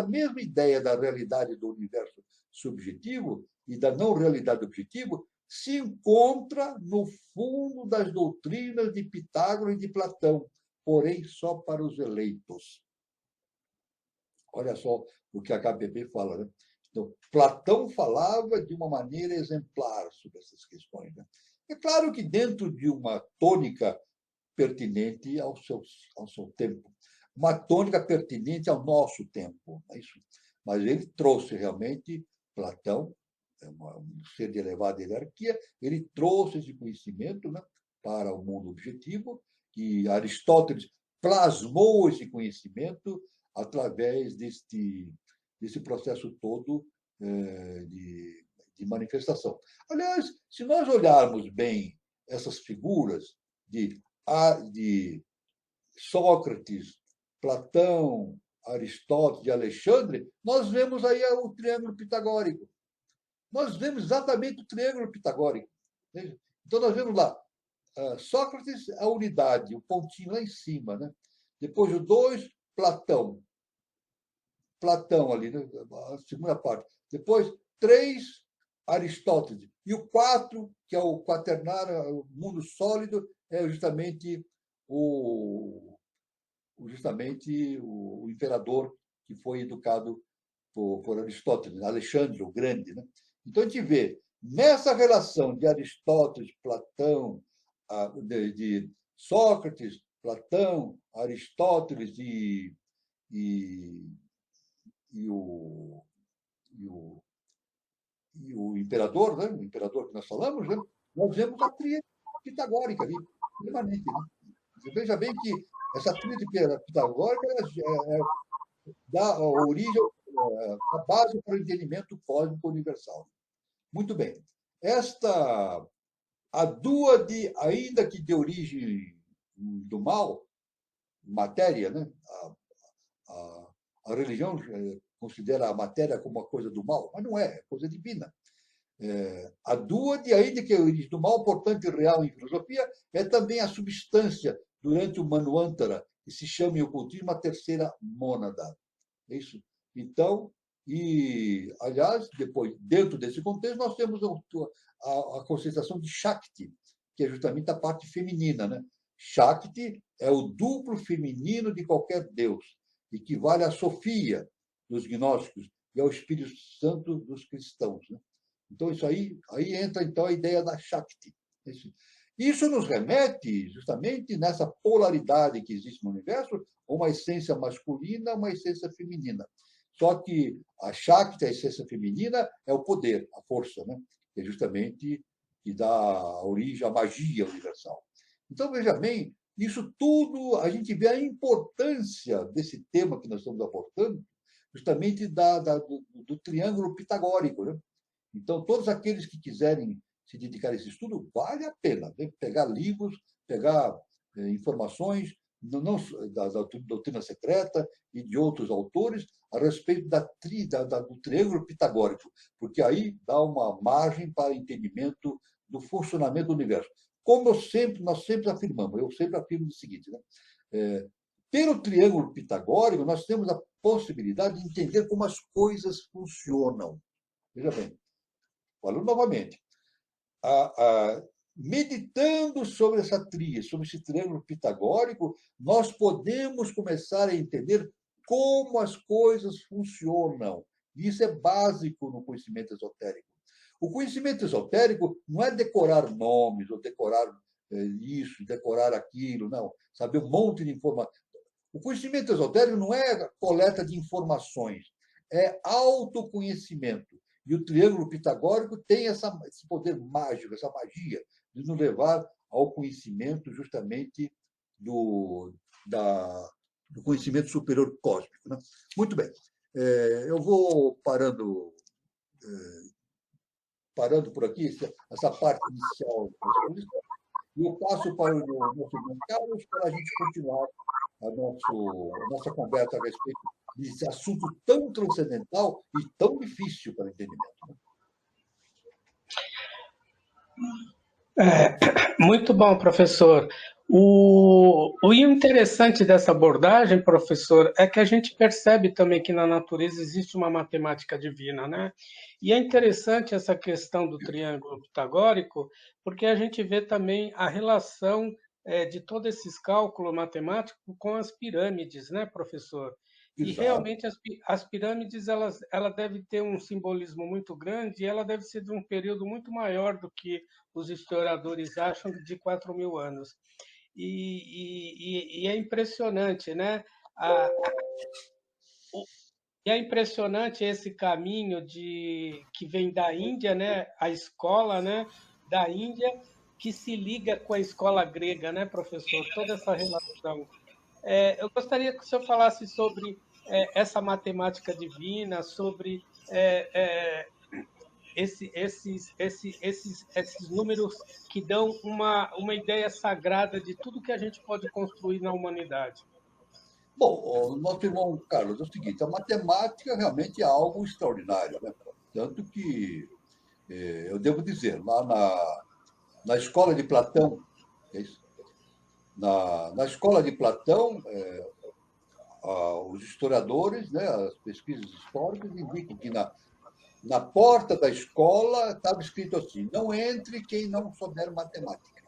mesma ideia da realidade do universo subjetivo e da não realidade objetiva se encontra no fundo das doutrinas de Pitágoras e de Platão, porém só para os eleitos. Olha só o que a HPB fala, né? Então, Platão falava de uma maneira exemplar sobre essas questões, né? É claro que dentro de uma tônica pertinente ao seu tempo, uma tônica pertinente ao nosso tempo, é isso. Mas ele trouxe realmente, Platão, um ser de elevada hierarquia, ele trouxe esse conhecimento, né, para o mundo objetivo, e Aristóteles plasmou esse conhecimento através desse processo todo de manifestação. Aliás, se nós olharmos bem essas figuras de Sócrates, Platão, Aristóteles e Alexandre, nós vemos aí o triângulo pitagórico. Nós vemos exatamente o triângulo pitagórico. Então, nós vemos lá, Sócrates, a unidade, o pontinho lá em cima, né? Depois o 2, Platão. Platão ali, né? A segunda parte. Depois, 3, Aristóteles. E o 4, que é o quaternário, o mundo sólido, é justamente o imperador que foi educado por Aristóteles, Alexandre o Grande, né? Então, a gente vê, nessa relação de Aristóteles, Platão, de Sócrates, Platão, Aristóteles e o imperador, né? O imperador que nós falamos, né? Nós vemos a tríade pitagórica ali, permanente. Né? Você veja bem que essa tríade pitagórica dá origem, a base para o entendimento cósmico universal. Muito bem. A dúade, ainda que de origem do mal, matéria, né? a religião considera a matéria como uma coisa do mal, mas não é coisa divina. A dúade, ainda que é a origem do mal, portanto, real em filosofia, é também a substância durante o Manvantara, que se chama em ocultismo a terceira mônada. É isso. Então, aliás, depois, dentro desse contexto, nós temos a conceituação de Shakti, que é justamente a parte feminina, né? Shakti é o duplo feminino de qualquer deus, equivale à Sofia dos gnósticos e ao Espírito Santo dos cristãos, né? Então, isso aí entra então a ideia da Shakti. Isso nos remete justamente nessa polaridade que existe no universo, uma essência masculina, uma essência feminina. Só que a Shakti, a essência feminina, é o poder, a força, né? Que é justamente que dá origem à magia universal. Então, veja bem, isso tudo, a gente vê a importância desse tema que nós estamos abordando, justamente do triângulo pitagórico, né? Então, todos aqueles que quiserem se dedicar a esse estudo, vale a pena, né? Pegar livros, pegar informações, não da doutrina secreta e de outros autores a respeito do triângulo pitagórico, porque aí dá uma margem para entendimento do funcionamento do universo. Como nós sempre afirmamos, eu sempre afirmo o seguinte, né? Pelo triângulo pitagórico, nós temos a possibilidade de entender como as coisas funcionam. Veja bem, falo novamente, meditando sobre essa tríade, sobre esse triângulo pitagórico, nós podemos começar a entender como as coisas funcionam. Isso é básico no conhecimento esotérico. O conhecimento esotérico não é decorar nomes, ou decorar isso, decorar aquilo, não. Saber um monte de informação. O conhecimento esotérico não é coleta de informações, é autoconhecimento. E o triângulo pitagórico tem esse poder mágico, essa magia, de nos levar ao conhecimento justamente do conhecimento superior cósmico, né? Muito bem. Eu vou parando por aqui, essa parte inicial da exposição, e eu passo para o nosso irmão Carlos para a gente continuar a nossa conversa a respeito desse assunto tão transcendental e tão difícil para entendimento. Muito bom, professor. O interessante dessa abordagem, professor, é que a gente percebe também que na natureza existe uma matemática divina, né? E é interessante essa questão do triângulo pitagórico, porque a gente vê também a relação de todos esses cálculos matemáticos com as pirâmides, né, professor? E Exato. realmente as pirâmides ela deve ter um simbolismo muito grande e ela deve ser de um período muito maior do que os historiadores acham de 4.000 anos. E é impressionante, né? E é impressionante esse caminho que vem da Índia, né? A escola, né? Da Índia que se liga com a escola grega, né, professor? Toda essa relação. Eu gostaria que o senhor falasse sobre essa matemática divina, sobre esses números que dão uma ideia sagrada de tudo que a gente pode construir na humanidade. Bom, o nosso irmão Carlos, é o seguinte, a matemática realmente é algo extraordinário, né? Tanto que, eu devo dizer, lá na escola de Platão, é isso? Na escola de Platão, os historiadores, né, as pesquisas históricas indicam que na porta da escola estava escrito assim: não entre quem não souber matemática.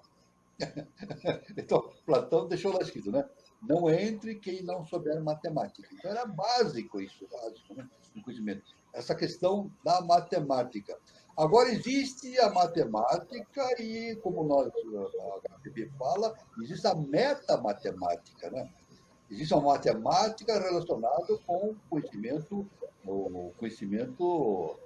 Então, Platão deixou lá escrito, né? Não entre quem não souber matemática. Então, era básico isso, básico, né? O conhecimento. Essa questão da matemática. Agora, existe a matemática e, como a HPB fala, existe a metamatemática, né? Existe uma matemática relacionada com o conhecimento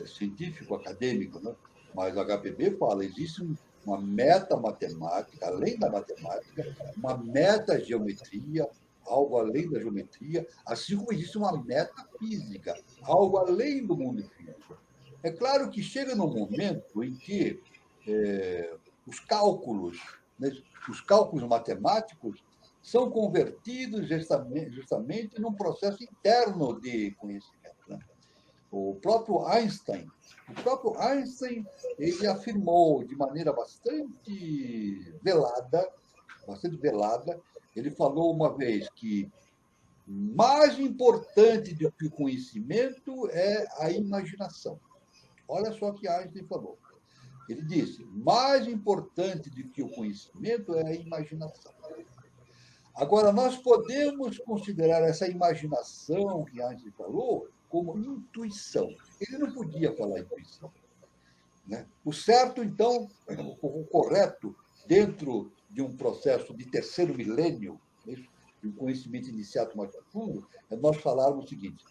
científico, acadêmico, né? Mas a HPB fala, existe uma metamatemática, além da matemática, uma metageometria, algo além da geometria, assim como existe uma metafísica, algo além do mundo físico. É claro que chega num momento em que os cálculos, né, os cálculos matemáticos, são convertidos justamente num processo interno de conhecimento, né? O próprio Einstein, ele afirmou de maneira bastante velada, ele falou uma vez que mais importante do que o conhecimento é a imaginação. Olha só o que Einstein falou. Ele disse: mais importante do que o conhecimento é a imaginação. Agora, nós podemos considerar essa imaginação que Einstein falou como intuição. Ele não podia falar intuição, né? O certo, então, o correto, dentro de um processo de terceiro milênio, de um conhecimento iniciado mais profundo, é nós falarmos o seguinte: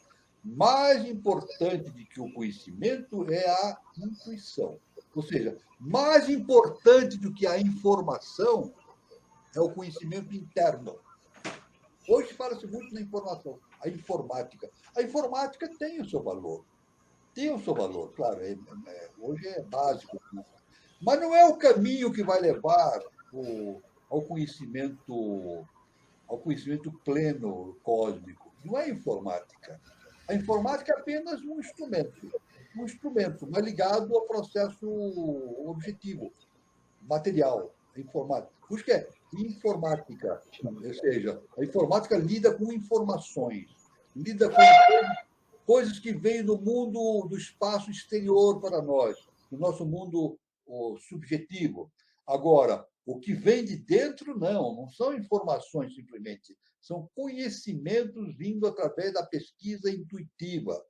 mais importante do que o conhecimento é a intuição. Ou seja, mais importante do que a informação é o conhecimento interno. Hoje fala-se muito na informação, a informática. A informática tem o seu valor. Tem o seu valor, claro, hoje é básico. Mas não é o caminho que vai levar ao conhecimento pleno cósmico. Não é a informática. A informática é apenas um instrumento, mas ligado ao processo objetivo, material, informática. Por isso que é informática, ou seja, a informática lida com informações, lida com coisas que vêm do mundo, do espaço exterior para nós, do nosso mundo subjetivo. Agora, o que vem de dentro, não são informações simplesmente, são conhecimentos vindo através da pesquisa intuitiva,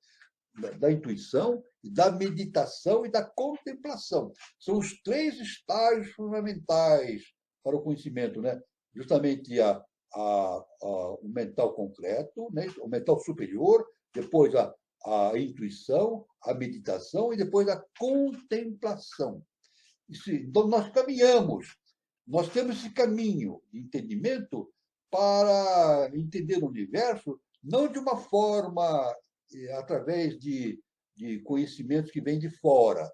da intuição, da meditação e da contemplação. São os 3 estágios fundamentais para o conhecimento, né? Justamente o mental concreto, né? O mental superior, depois a intuição, a meditação e depois a contemplação. Então, nós caminhamos, nós temos esse caminho de entendimento para entender o universo, não de uma forma através de conhecimentos que vêm de fora,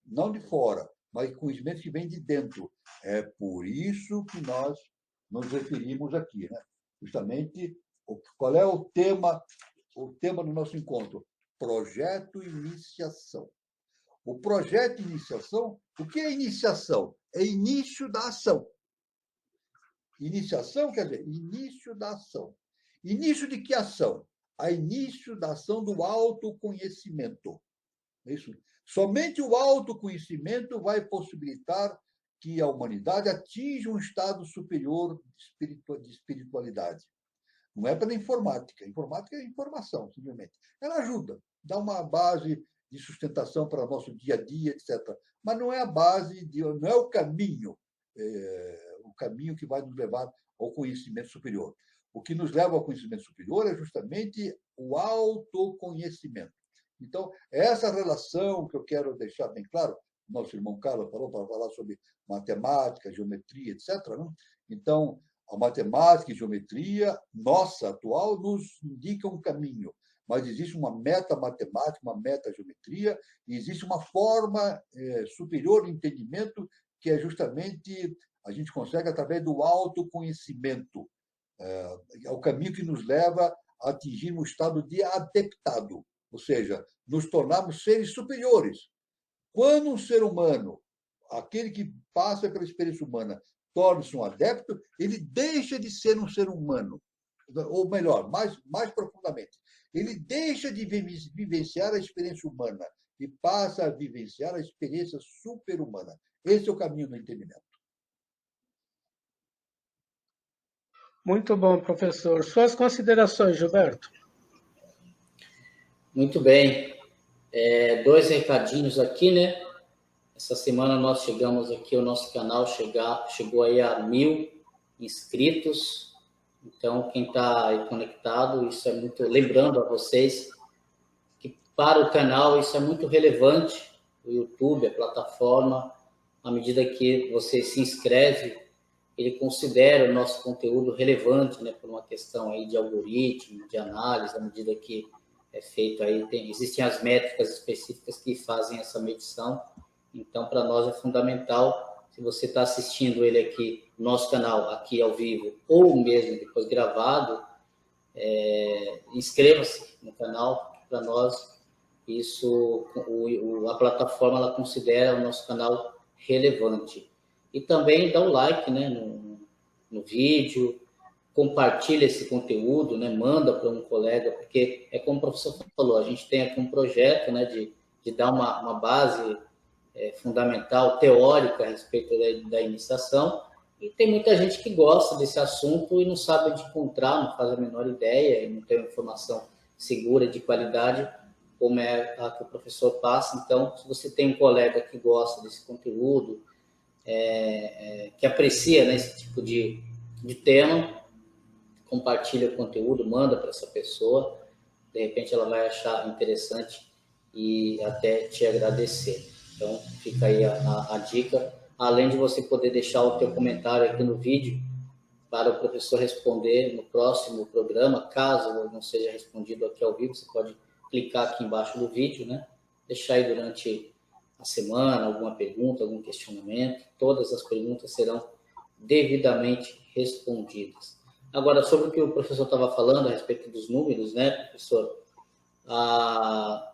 não de fora, mas conhecimentos que vêm de dentro. É por isso que nós nos referimos aqui, né? Justamente, qual é o tema do nosso encontro? Projeto Iniciação. O projeto Iniciação, o que é iniciação? É início da ação. Iniciação quer dizer início da ação. Início de que ação? A início da ação do autoconhecimento. Isso. Somente o autoconhecimento vai possibilitar que a humanidade atinja um estado superior de espiritualidade. Não é pela informática. A informática é informação, simplesmente. Ela ajuda, dá uma base de sustentação para o nosso dia a dia, etc. Mas não é a base, não é o caminho que vai nos levar ao conhecimento superior. O que nos leva ao conhecimento superior é justamente o autoconhecimento. Então, essa relação que eu quero deixar bem claro, nosso irmão Carlos falou para falar sobre matemática, geometria, etc. Né? Então, a matemática e geometria, nossa atual, nos indica um caminho, mas existe uma meta matemática, uma meta geometria, e existe uma forma superior de entendimento que é justamente a gente consegue através do autoconhecimento. É o caminho que nos leva a atingir um estado de adeptado, ou seja, nos tornarmos seres superiores. Quando um ser humano, aquele que passa pela experiência humana, torna-se um adepto, ele deixa de ser um ser humano. Ou melhor, mais profundamente, ele deixa de vivenciar a experiência humana e passa a vivenciar a experiência super-humana. Esse é o caminho do entendimento. Muito bom, professor. Suas considerações, Gilberto? Muito bem. 2 recadinhos aqui, né? Essa semana nós chegamos aqui, o nosso canal chegou aí a 1.000 inscritos. Então, quem está aí conectado, isso é muito... Lembrando a vocês que para o canal isso é muito relevante, o YouTube, a plataforma, à medida que você se inscreve, ele considera o nosso conteúdo relevante, né, por uma questão aí de algoritmo, de análise, à medida que é feito aí, existem as métricas específicas que fazem essa medição. Então, para nós é fundamental Se você está assistindo ele aqui, no nosso canal, aqui ao vivo, ou mesmo depois gravado, inscreva-se no canal. Para nós, isso, a plataforma ela considera o nosso canal relevante. E também dá um like, né, no vídeo, compartilha esse conteúdo, né, manda para um colega, porque é como o professor falou, a gente tem aqui um projeto, né, de dar uma base fundamental, teórica a respeito da iniciação, e tem muita gente que gosta desse assunto e não sabe onde encontrar, não faz a menor ideia, e não tem uma informação segura, de qualidade, como é a que o professor passa. Então, se você tem um colega que gosta desse conteúdo, que aprecia, né, esse tipo de tema, compartilha o conteúdo, manda para essa pessoa, de repente ela vai achar interessante e até te agradecer. Então, fica aí a dica, além de você poder deixar o teu comentário aqui no vídeo, para o professor responder no próximo programa. Caso não seja respondido aqui ao vivo, você pode clicar aqui embaixo do vídeo, né? Deixar aí durante a semana alguma pergunta, algum questionamento. Todas as perguntas serão devidamente respondidas. Agora, sobre o que o professor estava falando a respeito dos números, né, professor? Há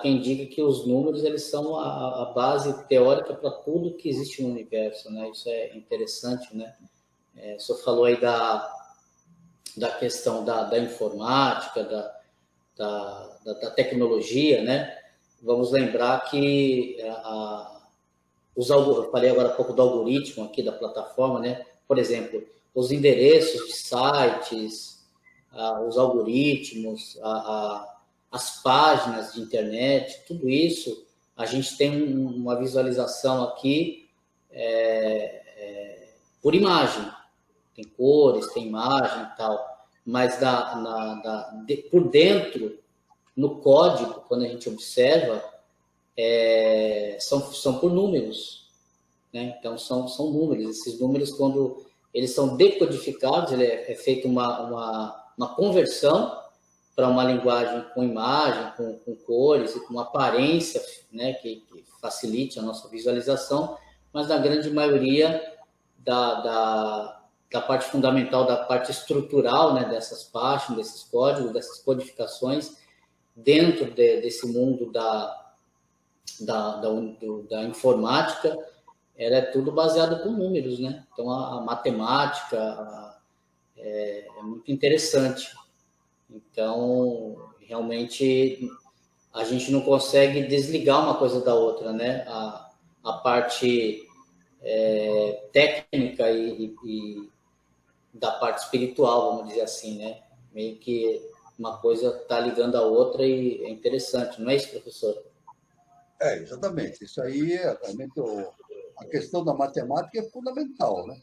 quem diga que os números eles são a base teórica para tudo que existe no universo, né? Isso é interessante, né? O senhor falou aí da questão da informática, da tecnologia, né? Vamos lembrar que eu falei agora há pouco do algoritmo aqui da plataforma, né? Por exemplo, os endereços de sites, os algoritmos, as páginas de internet, tudo isso, a gente tem uma visualização aqui por imagem. Tem cores, tem imagem e tal, mas por dentro, no código, quando a gente observa, são por números, né? Então, são números. Esses números, quando eles são decodificados, é feita uma conversão para uma linguagem com imagem, com cores e com aparência, né, que facilite a nossa visualização, mas na grande maioria da parte fundamental, da parte estrutural, né, dessas páginas, desses códigos, dessas codificações, dentro desse mundo da informática, era tudo baseado por números, né? Então, a matemática é muito interessante. Então, realmente, a gente não consegue desligar uma coisa da outra, né? A parte técnica e da parte espiritual, vamos dizer assim, né? Meio que uma coisa está ligando a outra e é interessante, não é isso, professor? Exatamente. Isso aí, realmente, a questão da matemática é fundamental, né?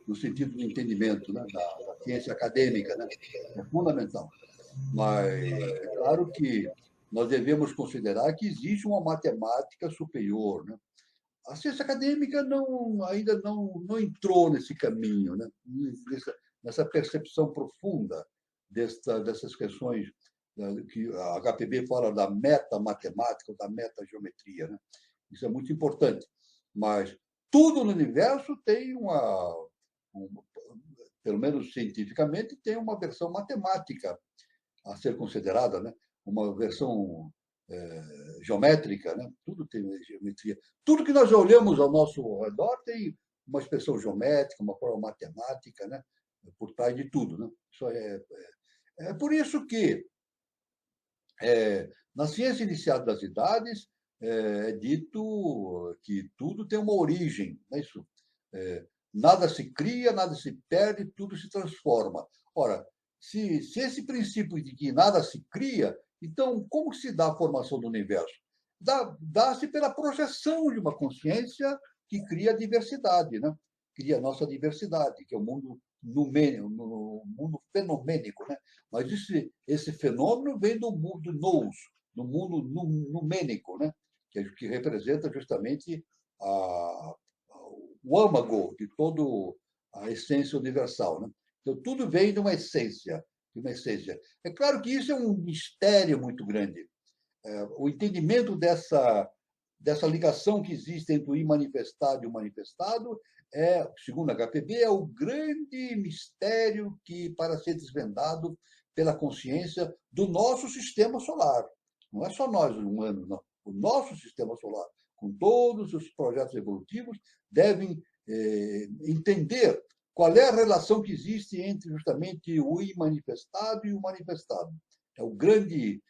No sentido do entendimento, né? Da ciência acadêmica, né? É fundamental. Mas é claro que nós devemos considerar que existe uma matemática superior, né? A ciência acadêmica ainda não entrou nesse caminho, né? Nessa percepção profunda dessas questões que a HPB fala da metamatemática, ou da metageometria, né? Isso é muito importante. Mas tudo no universo tem pelo menos cientificamente, tem uma versão matemática a ser considerada, né? Uma versão geométrica, né? Tudo tem geometria. Tudo que nós olhamos ao nosso redor tem uma expressão geométrica, uma forma matemática, né? Por trás de tudo, né? Isso é por isso que na ciência iniciada das idades é dito que tudo tem uma origem, não é isso? Nada se cria, nada se perde, tudo se transforma. Ora, se esse princípio de que nada se cria, então como se dá a formação do universo? Dá-se pela projeção de uma consciência que cria a diversidade, né? Cria a nossa diversidade, que é o mundo mundo fenomênico, né? Mas esse fenômeno vem do mundo nous, do mundo numênico, né? Que representa justamente o âmago de toda a essência universal, né? Então, tudo vem de uma essência, É claro que isso é um mistério muito grande. O entendimento dessa ligação que existe entre o imanifestado e o manifestado, segundo a HPB, é o grande mistério que, para ser desvendado pela consciência do nosso sistema solar. Não é só nós, humanos, não. O nosso sistema solar, com todos os projetos evolutivos, devem entender qual é a relação que existe entre justamente o imanifestado e o manifestado. É o grande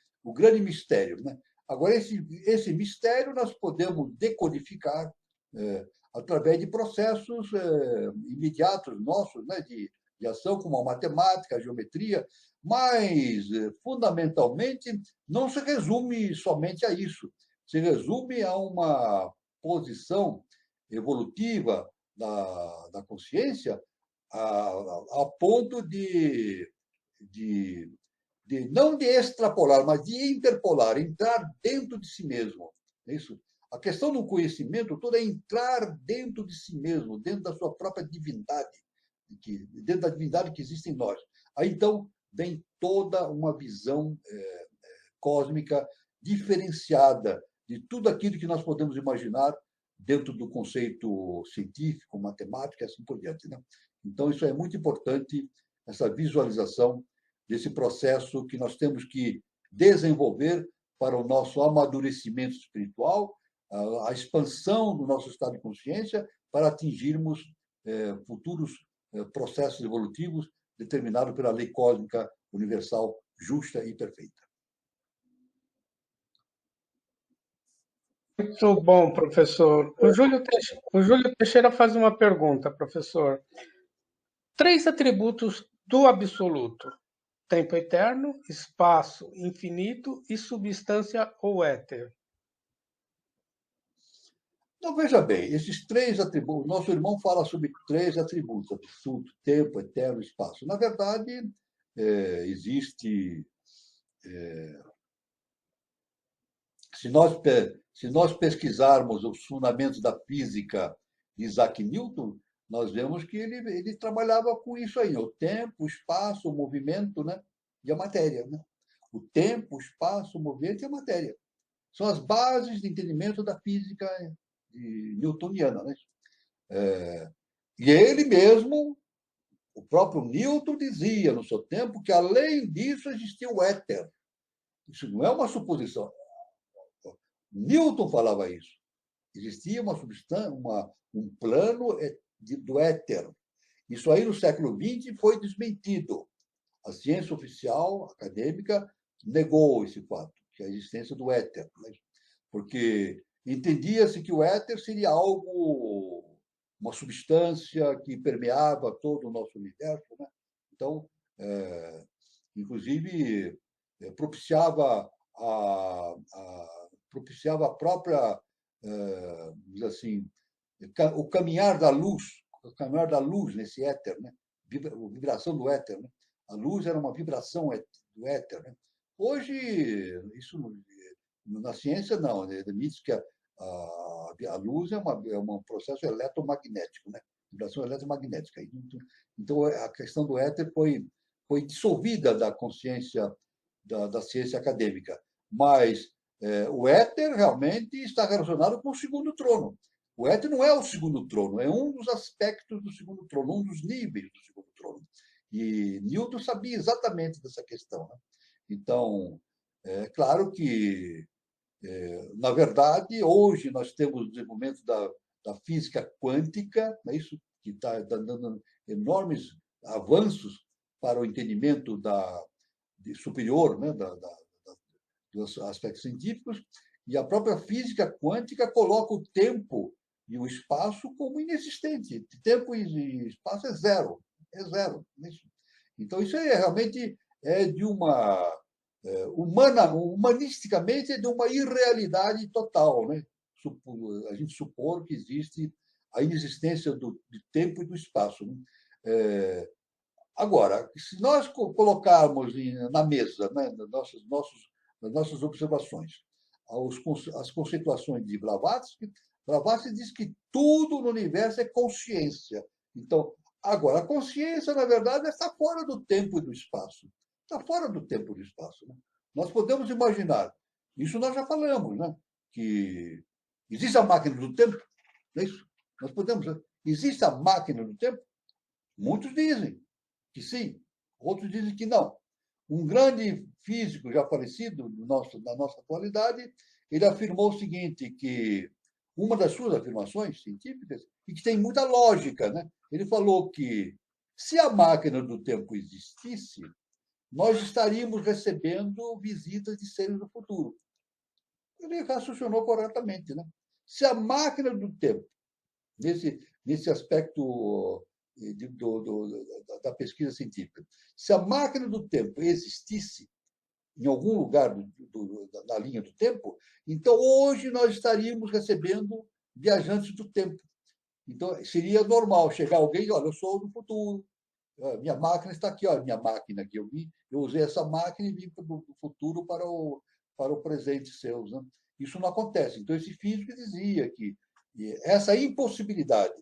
mistério, né? Agora, esse mistério nós podemos decodificar através de processos imediatos nossos, né, de ação, como a matemática, a geometria, mas, fundamentalmente, não se resume somente a isso. Se resume a uma posição evolutiva da consciência a ponto não de extrapolar, mas de interpolar, entrar dentro de si mesmo. É isso. A questão do conhecimento todo é entrar dentro de si mesmo, dentro da sua própria divindade, dentro da divindade que existe em nós. Aí, então, vem toda uma visão cósmica diferenciada de tudo aquilo que nós podemos imaginar dentro do conceito científico, matemático e assim por diante, né? Então, isso é muito importante, essa visualização desse processo que nós temos que desenvolver para o nosso amadurecimento espiritual, a expansão do nosso estado de consciência para atingirmos futuros processos evolutivos determinados pela lei cósmica universal, justa e perfeita. Muito bom, professor. O Júlio Teixeira faz uma pergunta, professor. 3 atributos do absoluto: tempo eterno, espaço infinito e substância ou éter. Então, veja bem, esses 3 atributos, nosso irmão fala sobre 3 atributos: absoluto, tempo, eterno, espaço. Na verdade, existe. Se nós pesquisarmos os fundamentos da física de Isaac Newton, nós vemos que ele trabalhava com isso aí, o tempo, o espaço, o movimento, né? E a matéria. Né? O tempo, o espaço, o movimento e a matéria. São as bases de entendimento da física newtoniana. Né? E ele mesmo, o próprio Newton, dizia no seu tempo que, além disso, existia o éter. Isso não é uma suposição. Newton falava isso. Existia uma substância, um plano do éter. Isso aí, no século XX, foi desmentido. A ciência oficial, acadêmica, negou esse fato, que é a existência do éter. Né? Porque entendia-se que o éter seria algo, uma substância que permeava todo o nosso universo. Né? Então, inclusive, propiciava a própria, diz assim, o caminhar da luz nesse éter, né? A vibração do éter. Né? A luz era uma vibração do éter. Né? Hoje, isso na ciência não, admite que a luz é um processo eletromagnético, né? Vibração eletromagnética. Então, a questão do éter foi dissolvida da consciência da ciência acadêmica. Mas o éter realmente está relacionado com o segundo trono. O éter não é o segundo trono, é um dos aspectos do segundo trono, um dos níveis do segundo trono. E Newton sabia exatamente dessa questão. Né? Então, é claro que, na verdade, hoje nós temos o desenvolvimento da física quântica, né? Isso que está dando enormes avanços para o entendimento superior, né? Dos aspectos científicos, e a própria física quântica coloca o tempo e o espaço como inexistente. Tempo e espaço é zero. É zero. Então, isso realmente é de uma... humanisticamente, é de uma irrealidade total. Né? A gente supor que existe a inexistência do tempo e do espaço. Né? Agora, se nós colocarmos na mesa, né, nas nossas observações, as conceituações de Blavatsky, Blavatsky diz que tudo no universo é consciência. Então, agora, a consciência, na verdade, está fora do tempo e do espaço. Está fora do tempo e do espaço. Né? Nós podemos imaginar, isso nós já falamos, né? Que Existe a máquina do tempo? Não é isso? Nós podemos. Existe a máquina do tempo? Muitos dizem que sim, outros dizem que não. Um grande físico já falecido na nossa atualidade, ele afirmou o seguinte, que uma das suas afirmações científicas, e que tem muita lógica, né? Ele falou que se a máquina do tempo existisse, nós estaríamos recebendo visitas de seres do futuro. Ele raciocinou corretamente, né? Se a máquina do tempo, nesse aspecto da pesquisa científica, se a máquina do tempo existisse em algum lugar da linha do tempo, então hoje nós estaríamos recebendo viajantes do tempo. Então seria normal chegar alguém e olha, eu sou do futuro, minha máquina está aqui, olha, minha máquina aqui, eu usei essa máquina e vim do futuro para o presente seus, né? Isso não acontece. Então esse físico dizia que essa impossibilidade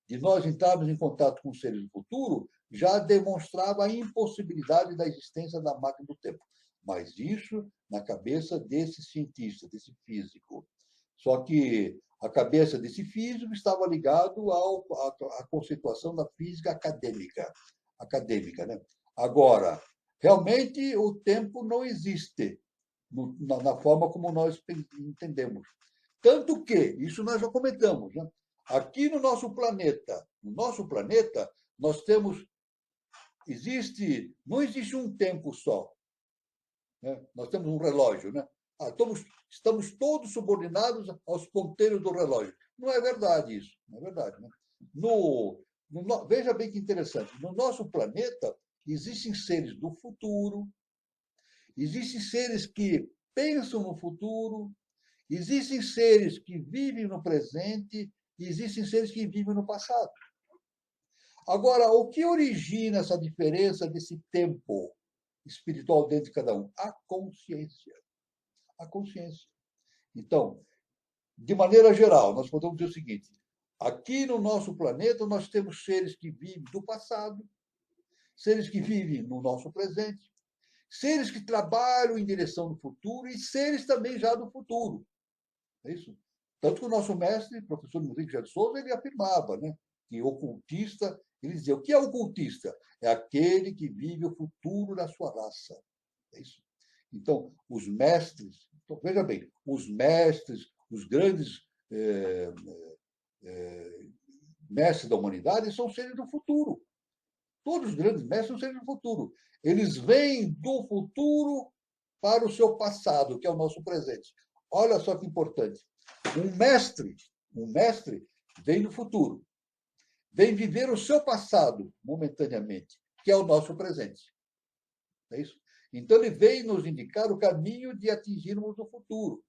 de nós entrarmos em contato com os seres do futuro já demonstrava a impossibilidade da existência da máquina do tempo. Mas isso na cabeça desse cientista, desse físico. Só que a cabeça desse físico estava ligado à conceituação da física acadêmica, né? Agora, realmente o tempo não existe na forma como nós entendemos. Tanto que, isso nós já comentamos, né? Aqui no nosso planeta, nós temos, não existe um tempo só, né? Nós temos um relógio, né? Estamos todos subordinados aos ponteiros do relógio. Não é verdade isso, não é verdade, né? Veja bem que interessante, no nosso planeta existem seres do futuro, existem seres que pensam no futuro, existem seres que vivem no presente e existem seres que vivem no passado. Agora, o que origina essa diferença desse tempo espiritual dentro de cada um? A consciência. A consciência. Então, de maneira geral, nós podemos dizer o seguinte: aqui no nosso planeta, nós temos seres que vivem do passado, seres que vivem no nosso presente, seres que trabalham em direção do futuro e seres também já do futuro. É isso? Tanto que o nosso mestre, professor Henrique José de Souza, ele afirmava, né, que ocultista, ele dizia, o que é ocultista? É aquele que vive o futuro da sua raça. É isso. Então, os mestres, então, veja bem, os mestres, os grandes mestres da humanidade são seres do futuro. Todos os grandes mestres são seres do futuro. Eles vêm do futuro para o seu passado, que é o nosso presente. Olha só que importante. Um mestre vem do futuro, vem viver o seu passado momentaneamente, que é o nosso presente. É isso? Então, ele vem nos indicar o caminho de atingirmos o futuro.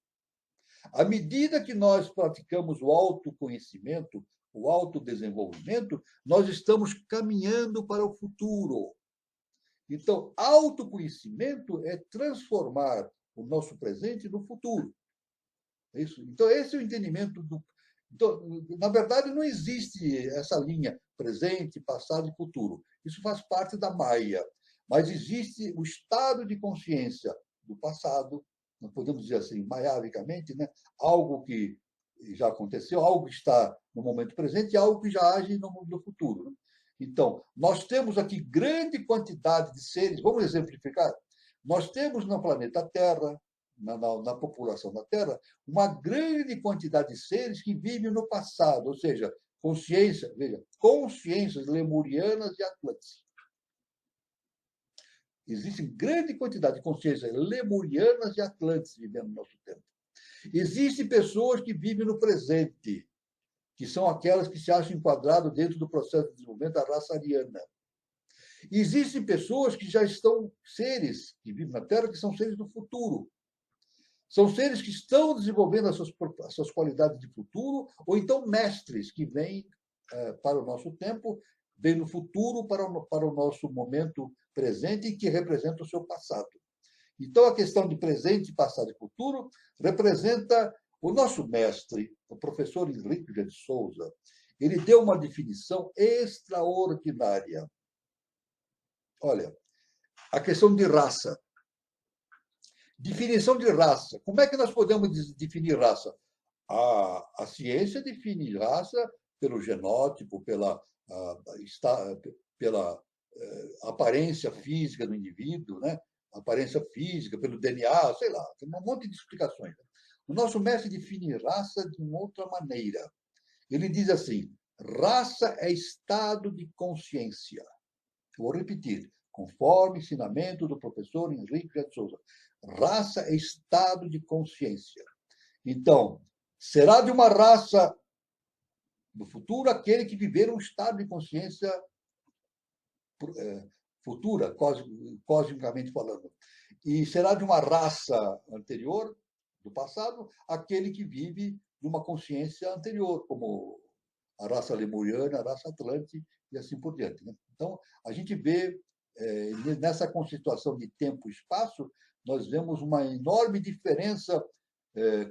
À medida que nós praticamos o autoconhecimento, o autodesenvolvimento, nós estamos caminhando para o futuro. Então, autoconhecimento é transformar o nosso presente no futuro. É isso? Então, esse é o entendimento do. Então, na verdade, não existe essa linha presente, passado e futuro. Isso faz parte da Maia. Mas existe o estado de consciência do passado, não podemos dizer assim, maiavicamente, né? Algo que já aconteceu, algo que está no momento presente e algo que já age no mundo do futuro. Né? Então, nós temos aqui grande quantidade de seres, vamos exemplificar. Nós temos no planeta Terra, na população da Terra, uma grande quantidade de seres que vivem no passado, ou seja, consciências lemurianas e atlantes. Existe grande quantidade de consciências lemurianas e atlantes vivendo no nosso tempo. Existem pessoas que vivem no presente, que são aquelas que se acham enquadradas dentro do processo de desenvolvimento da raça ariana. Existem pessoas que já estão, seres que vivem na Terra, que são seres do futuro. São seres que estão desenvolvendo as suas qualidades de futuro, ou então mestres que vêm para o nosso tempo, vêm no futuro para o nosso momento presente e que representa o seu passado. Então, a questão de presente, passado e futuro representa o nosso mestre, o professor Henrique de Souza. Ele deu uma definição extraordinária. Olha, a questão de raça. Definição de raça. Como é que nós podemos definir raça? A ciência define raça pelo genótipo, pela aparência física do indivíduo, né? Aparência física, pelo DNA, sei lá, tem um monte de explicações. O nosso mestre define raça de uma outra maneira. Ele diz assim: raça é estado de consciência. Vou repetir, conforme ensinamento do professor Henrique de Souza. Raça é estado de consciência. Então, será de uma raça no futuro aquele que viver um estado de consciência futura, cosmicamente falando. E será de uma raça anterior, do passado, aquele que vive de uma consciência anterior, como a raça lemuriana, a raça atlante e assim por diante. Né? Então, a gente vê, nessa constituição de tempo e espaço, nós vemos uma enorme diferença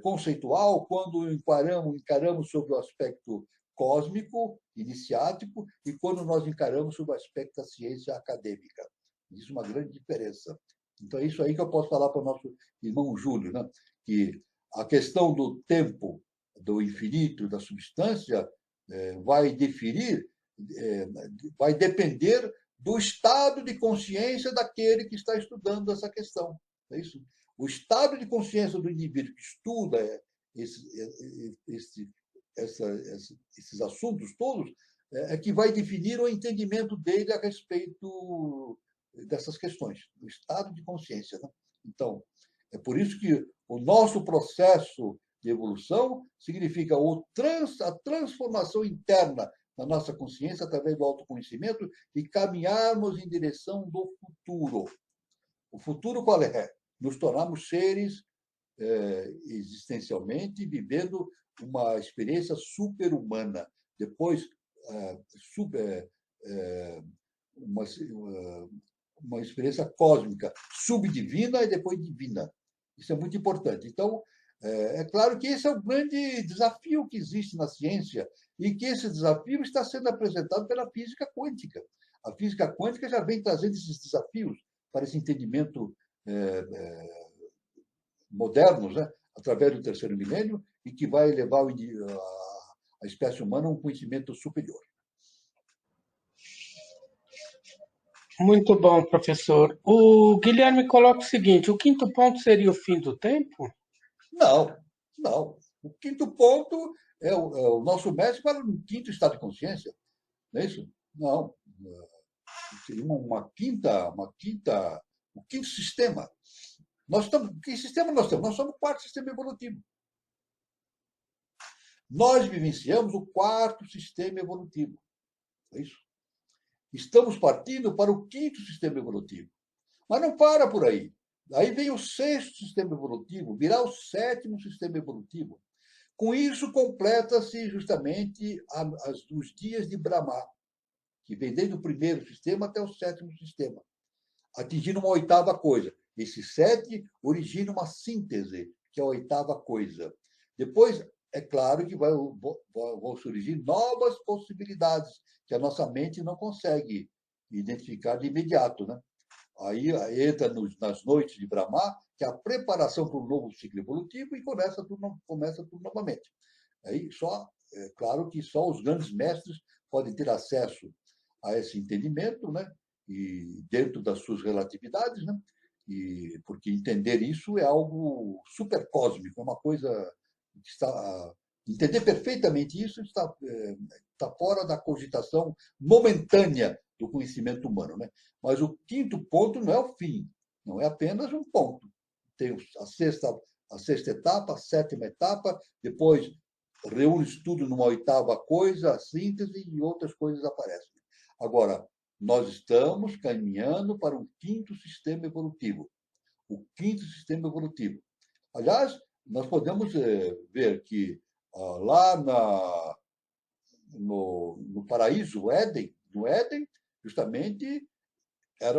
conceitual quando encaramos sobre o aspecto cósmico, iniciático, e quando nós encaramos sobre o aspecto da ciência acadêmica. Isso é uma grande diferença. Então, é isso aí que eu posso falar para o nosso irmão Júlio, né? Que a questão do tempo, do infinito, da substância, vai depender do estado de consciência daquele que está estudando essa questão. É isso? O estado de consciência do indivíduo que estuda esses assuntos todos é que vai definir o entendimento dele a respeito dessas questões, do estado de consciência. Né? Então, é por isso que o nosso processo de evolução significa a transformação interna da nossa consciência através do autoconhecimento e caminharmos em direção do futuro. O futuro qual é? Nos tornarmos seres existencialmente vivendo uma experiência super-humana, depois uma experiência cósmica, subdivina e depois divina. Isso é muito importante. Então, é claro que esse é o grande desafio que existe na ciência e que esse desafio está sendo apresentado pela física quântica. A física quântica já vem trazendo esses desafios para esse entendimento modernos, né? Através do terceiro milênio, e que vai levar a espécie humana a um conhecimento superior. Muito bom, professor. O Guilherme coloca o seguinte: o quinto ponto seria o fim do tempo? Não, não. O quinto ponto é o nosso mestre para um quinto estado de consciência. Não é isso? Não. Seria um quinto sistema. Que sistema nós temos? Nós somos o quarto sistema evolutivo. Nós vivenciamos o quarto sistema evolutivo. É isso? Estamos partindo para o quinto sistema evolutivo. Mas não para por aí. Aí vem o sexto sistema evolutivo, virá o sétimo sistema evolutivo. Com isso, completa-se justamente os dias de Brahma, que vem desde o primeiro sistema até o sétimo sistema, atingindo uma oitava coisa. Esse 7 origina uma síntese, que é a oitava coisa. Depois, é claro que vão surgir novas possibilidades que a nossa mente não consegue identificar de imediato. Né? Aí entra nas noites de Brahma, que é a preparação para um novo ciclo evolutivo, e começa tudo novamente. Aí claro que só os grandes mestres podem ter acesso a esse entendimento, né? E dentro das suas relatividades, né? E porque entender isso é algo super cósmico, é uma coisa que está entender perfeitamente isso está fora da cogitação momentânea do conhecimento humano, né? Mas o quinto ponto não é o fim, não é apenas um ponto. Tem a sexta etapa, a sétima etapa, depois reúne tudo numa oitava coisa, a síntese e outras coisas aparecem. Agora, nós estamos caminhando para um quinto sistema evolutivo. O quinto sistema evolutivo. Aliás, nós podemos ver que lá no paraíso, no Éden, justamente,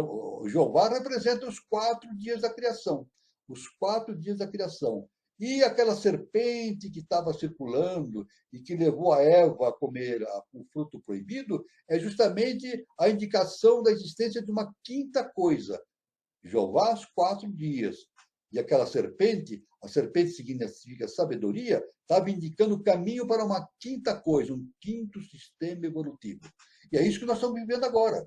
o Jeová representa os 4 dias da criação. Os 4 dias da criação. E aquela serpente que estava circulando e que levou a Eva a comer o fruto proibido é justamente a indicação da existência de uma quinta coisa. Jeová, os 4 dias. e aquela serpente, a serpente significa sabedoria, estava indicando o caminho para uma quinta coisa, um quinto sistema evolutivo. E é isso que nós estamos vivendo agora.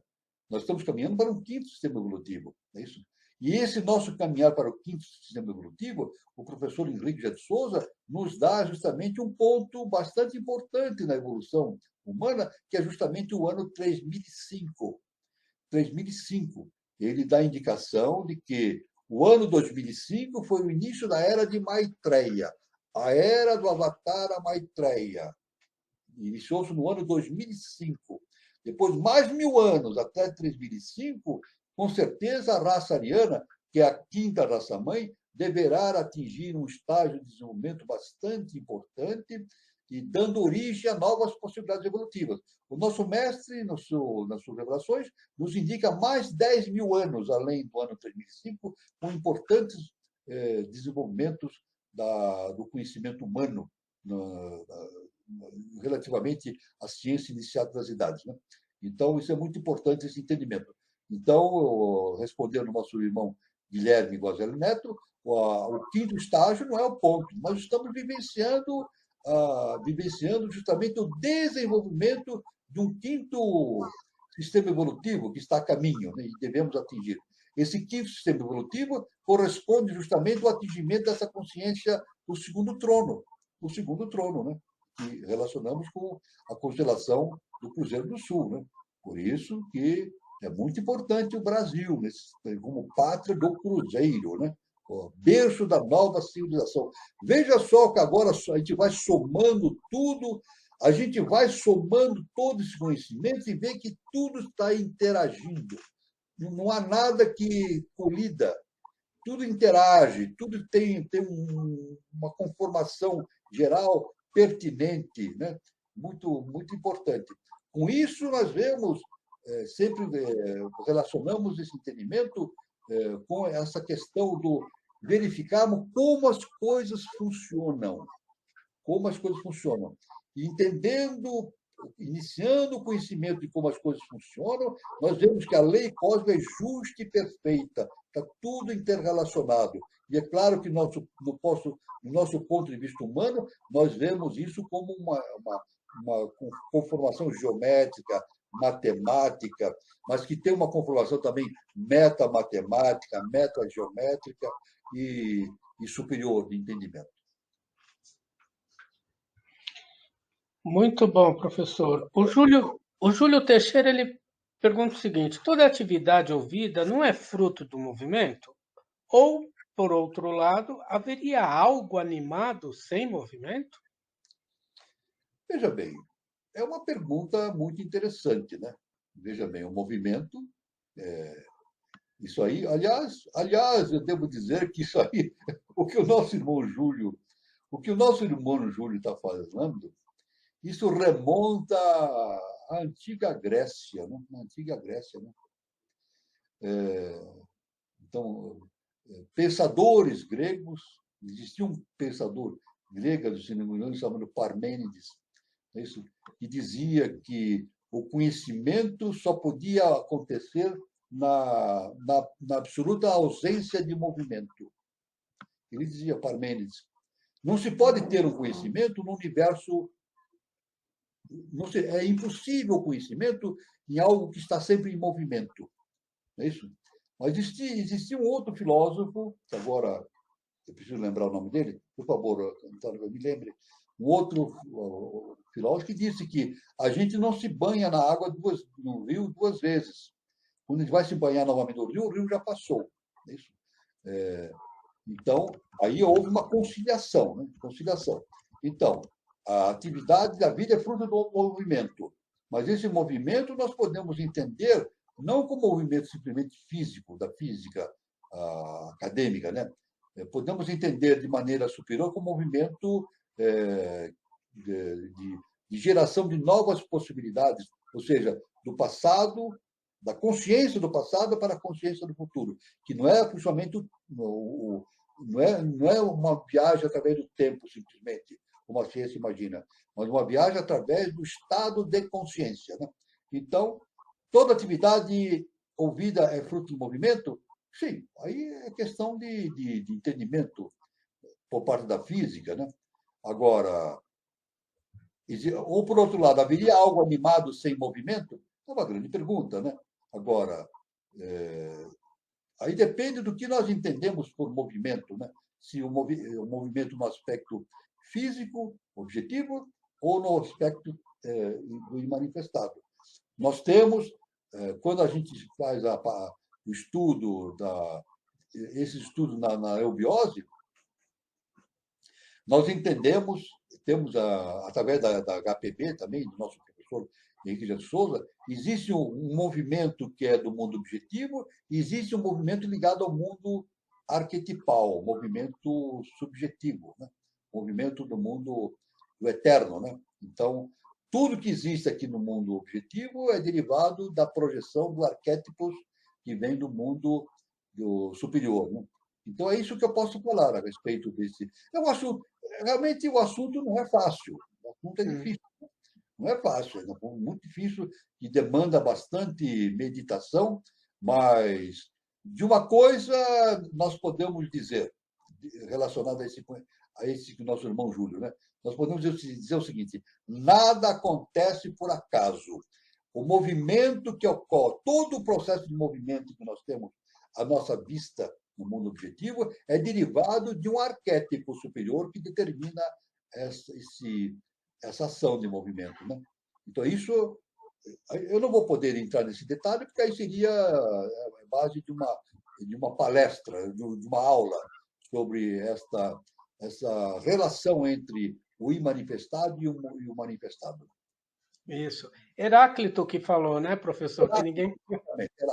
Nós estamos caminhando para um quinto sistema evolutivo. É isso? E esse nosso caminhar para o quinto sistema evolutivo, o professor Henrique de Souza nos dá justamente um ponto bastante importante na evolução humana, que é justamente o ano 3005. 3005. Ele dá a indicação de que o ano 2005 foi o início da era de Maitreya, a era do Avatara Maitreya. Iniciou-se no ano 2005. Depois, mais 1000 anos, até 3005, com certeza a raça ariana, que é a quinta raça-mãe, deverá atingir um estágio de desenvolvimento bastante importante e dando origem a novas possibilidades evolutivas. O nosso mestre, nas suas revelações, nos indica mais 10.000 anos, além do ano 3005, com importantes desenvolvimentos do conhecimento humano relativamente à ciência iniciada das idades. Né? Então, isso é muito importante, esse entendimento. Então, respondendo ao nosso irmão Guilherme Guazelli Neto, o quinto estágio não é o ponto. Nós estamos vivenciando justamente o desenvolvimento de um quinto sistema evolutivo que está a caminho, né, e devemos atingir. Esse quinto sistema evolutivo corresponde justamente ao atingimento dessa consciência do segundo trono, né, que relacionamos com a constelação do Cruzeiro do Sul. Né? Por isso que é muito importante o Brasil como pátria do Cruzeiro, né? O berço da nova civilização. Veja só que agora a gente vai somando tudo, a gente vai somando todo esse conhecimento e vê que tudo está interagindo. Não há nada que colida, tudo interage, tudo tem uma conformação geral pertinente, né? Muito, muito importante. Com isso, nós vemos, sempre relacionamos esse entendimento com essa questão do verificarmos como as coisas funcionam. Como as coisas funcionam. E entendendo, iniciando o conhecimento de como as coisas funcionam, nós vemos que a lei cósmica é justa e perfeita, está tudo interrelacionado. E é claro que no nosso ponto de vista humano, nós vemos isso como uma conformação geométrica, matemática, mas que tem uma conformação também metamatemática, metageométrica e superior de entendimento. Muito bom, professor. O Júlio Teixeira ele pergunta o seguinte: toda atividade ou vida não é fruto do movimento? Ou, por outro lado, haveria algo animado sem movimento? Veja bem, é uma pergunta muito interessante, né? Veja bem, o movimento, isso aí, aliás, eu devo dizer que isso aí, o que o nosso irmão Júlio está falando, isso remonta à antiga Grécia, né? Na antiga Grécia, né? Então, pensadores gregos, existia um pensador grego, se não me engano, chamado Parmênides, isso, que dizia que o conhecimento só podia acontecer na absoluta ausência de movimento. Ele dizia, Parmênides, não se pode ter um conhecimento no universo. É impossível o conhecimento em algo que está sempre em movimento. Não é isso? Mas existia um outro filósofo, que agora eu preciso lembrar o nome dele, por favor, Antônio, me lembre. Um outro filósofo que disse que a gente não se banha na água no rio 2 vezes. Quando a gente vai se banhar novamente no rio, o rio já passou. É isso? Então, aí houve uma conciliação. Né? Conciliação. Então, a atividade da vida é fruto do movimento. Mas esse movimento nós podemos entender não como movimento simplesmente físico, da física acadêmica, né? Podemos entender de maneira superior como movimento de geração de novas possibilidades, ou seja, do passado, da consciência do passado para a consciência do futuro, que não é principalmente não é uma viagem através do tempo simplesmente, como a ciência imagina, mas uma viagem através do estado de consciência, né? Então, toda atividade ou vida é fruto do movimento? Sim, aí é questão de entendimento por parte da física, né? Agora, ou por outro lado, haveria algo animado sem movimento? É uma grande pergunta, né? Agora, aí depende do que nós entendemos por movimento, né? Se o movimento no aspecto físico, objetivo, ou no aspecto do imanifestado. Nós temos, quando a gente faz o estudo, esse estudo na eubiose, nós entendemos, temos, através da HPB também, do nosso professor Henrique de Souza, existe um movimento que é do mundo objetivo e existe um movimento ligado ao mundo arquetipal, movimento subjetivo, né? Movimento do mundo do eterno. Né? Então, tudo que existe aqui no mundo objetivo é derivado da projeção do arquétipos que vem do mundo do superior. Né? Então, é isso que eu posso falar a respeito desse. Eu acho, realmente, o assunto não é fácil, o assunto é difícil. Não é fácil, é muito difícil e demanda bastante meditação, mas de uma coisa nós podemos dizer, relacionado a esse que nosso irmão Júlio, né? Nós podemos dizer o seguinte: nada acontece por acaso. O movimento que ocorre, todo o processo de movimento que nós temos à nossa vista no mundo objetivo é derivado de um arquétipo superior que determina essa ação de movimento. Né? Então, isso, eu não vou poder entrar nesse detalhe, porque aí seria a base de uma palestra, de uma aula sobre essa relação entre o imanifestado e o manifestado. Isso. Heráclito que falou, né, professor? Que ninguém.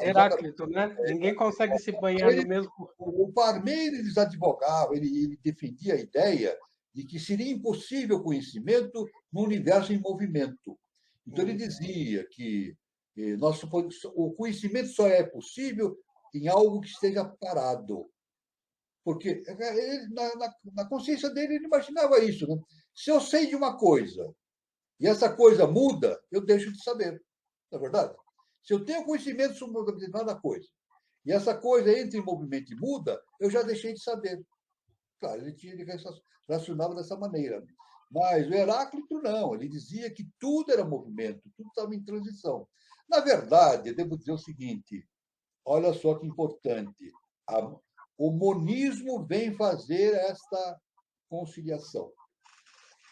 Heráclito, né? Ninguém consegue se banhar no mesmo. O Parmênides advogava, ele defendia a ideia de que seria impossível conhecimento no universo em movimento. Então, ele dizia que o conhecimento só é possível em algo que esteja parado. Porque na consciência dele, ele imaginava isso. Né? Se eu sei de uma coisa e essa coisa muda, eu deixo de saber. Não é verdade? Se eu tenho conhecimento sobre uma determinada coisa e essa coisa entra em movimento e muda, eu já deixei de saber. Claro, ele racionava dessa maneira. Mas o Heráclito não, ele dizia que tudo era movimento, tudo estava em transição. Na verdade, eu devo dizer o seguinte: olha só que importante, o monismo vem fazer esta conciliação.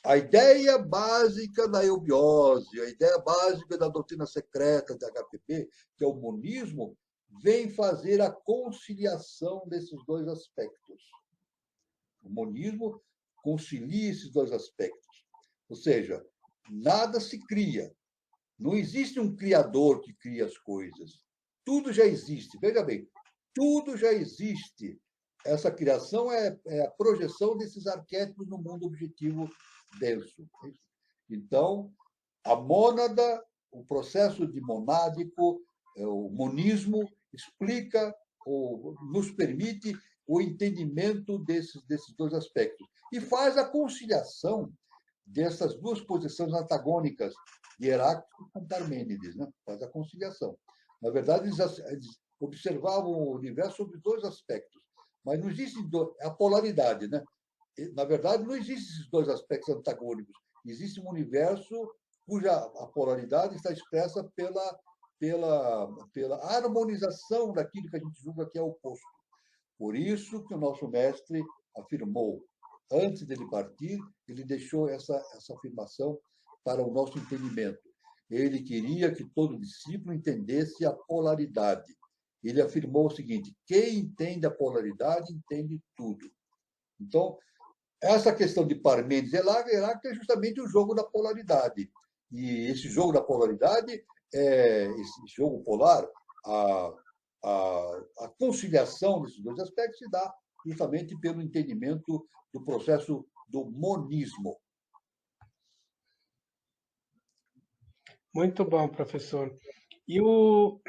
A ideia básica da eubiose, a ideia básica da doutrina secreta da HPB, que é o monismo, vem fazer a conciliação desses dois aspectos. O monismo concilia esses dois aspectos. Ou seja, nada se cria. Não existe um criador que cria as coisas. Tudo já existe. Veja bem, tudo já existe. Essa criação é a projeção desses arquétipos no mundo objetivo denso. Então, a mônada, o processo de monádico, o monismo, explica ou nos permite o entendimento desses dois aspectos e faz a conciliação dessas duas posições antagônicas de Heráclito com Parmênides, né? Faz a conciliação. Na verdade, eles observavam o universo sobre dois aspectos, mas não existe a polaridade, né? Na verdade, não existem esses dois aspectos antagônicos. Existe um universo cuja a polaridade está expressa pela harmonização daquilo que a gente julga que é oposto. Por isso que o nosso mestre afirmou, antes dele partir, ele deixou essa afirmação para o nosso entendimento. Ele queria que todo discípulo entendesse a polaridade. Ele afirmou o seguinte: quem entende a polaridade entende tudo. Então, essa questão de Parmênides e Heráclito é justamente o jogo da polaridade. E esse jogo da polaridade, esse jogo polar, a conciliação desses dois aspectos se dá justamente pelo entendimento do processo do monismo. Muito bom, professor. E o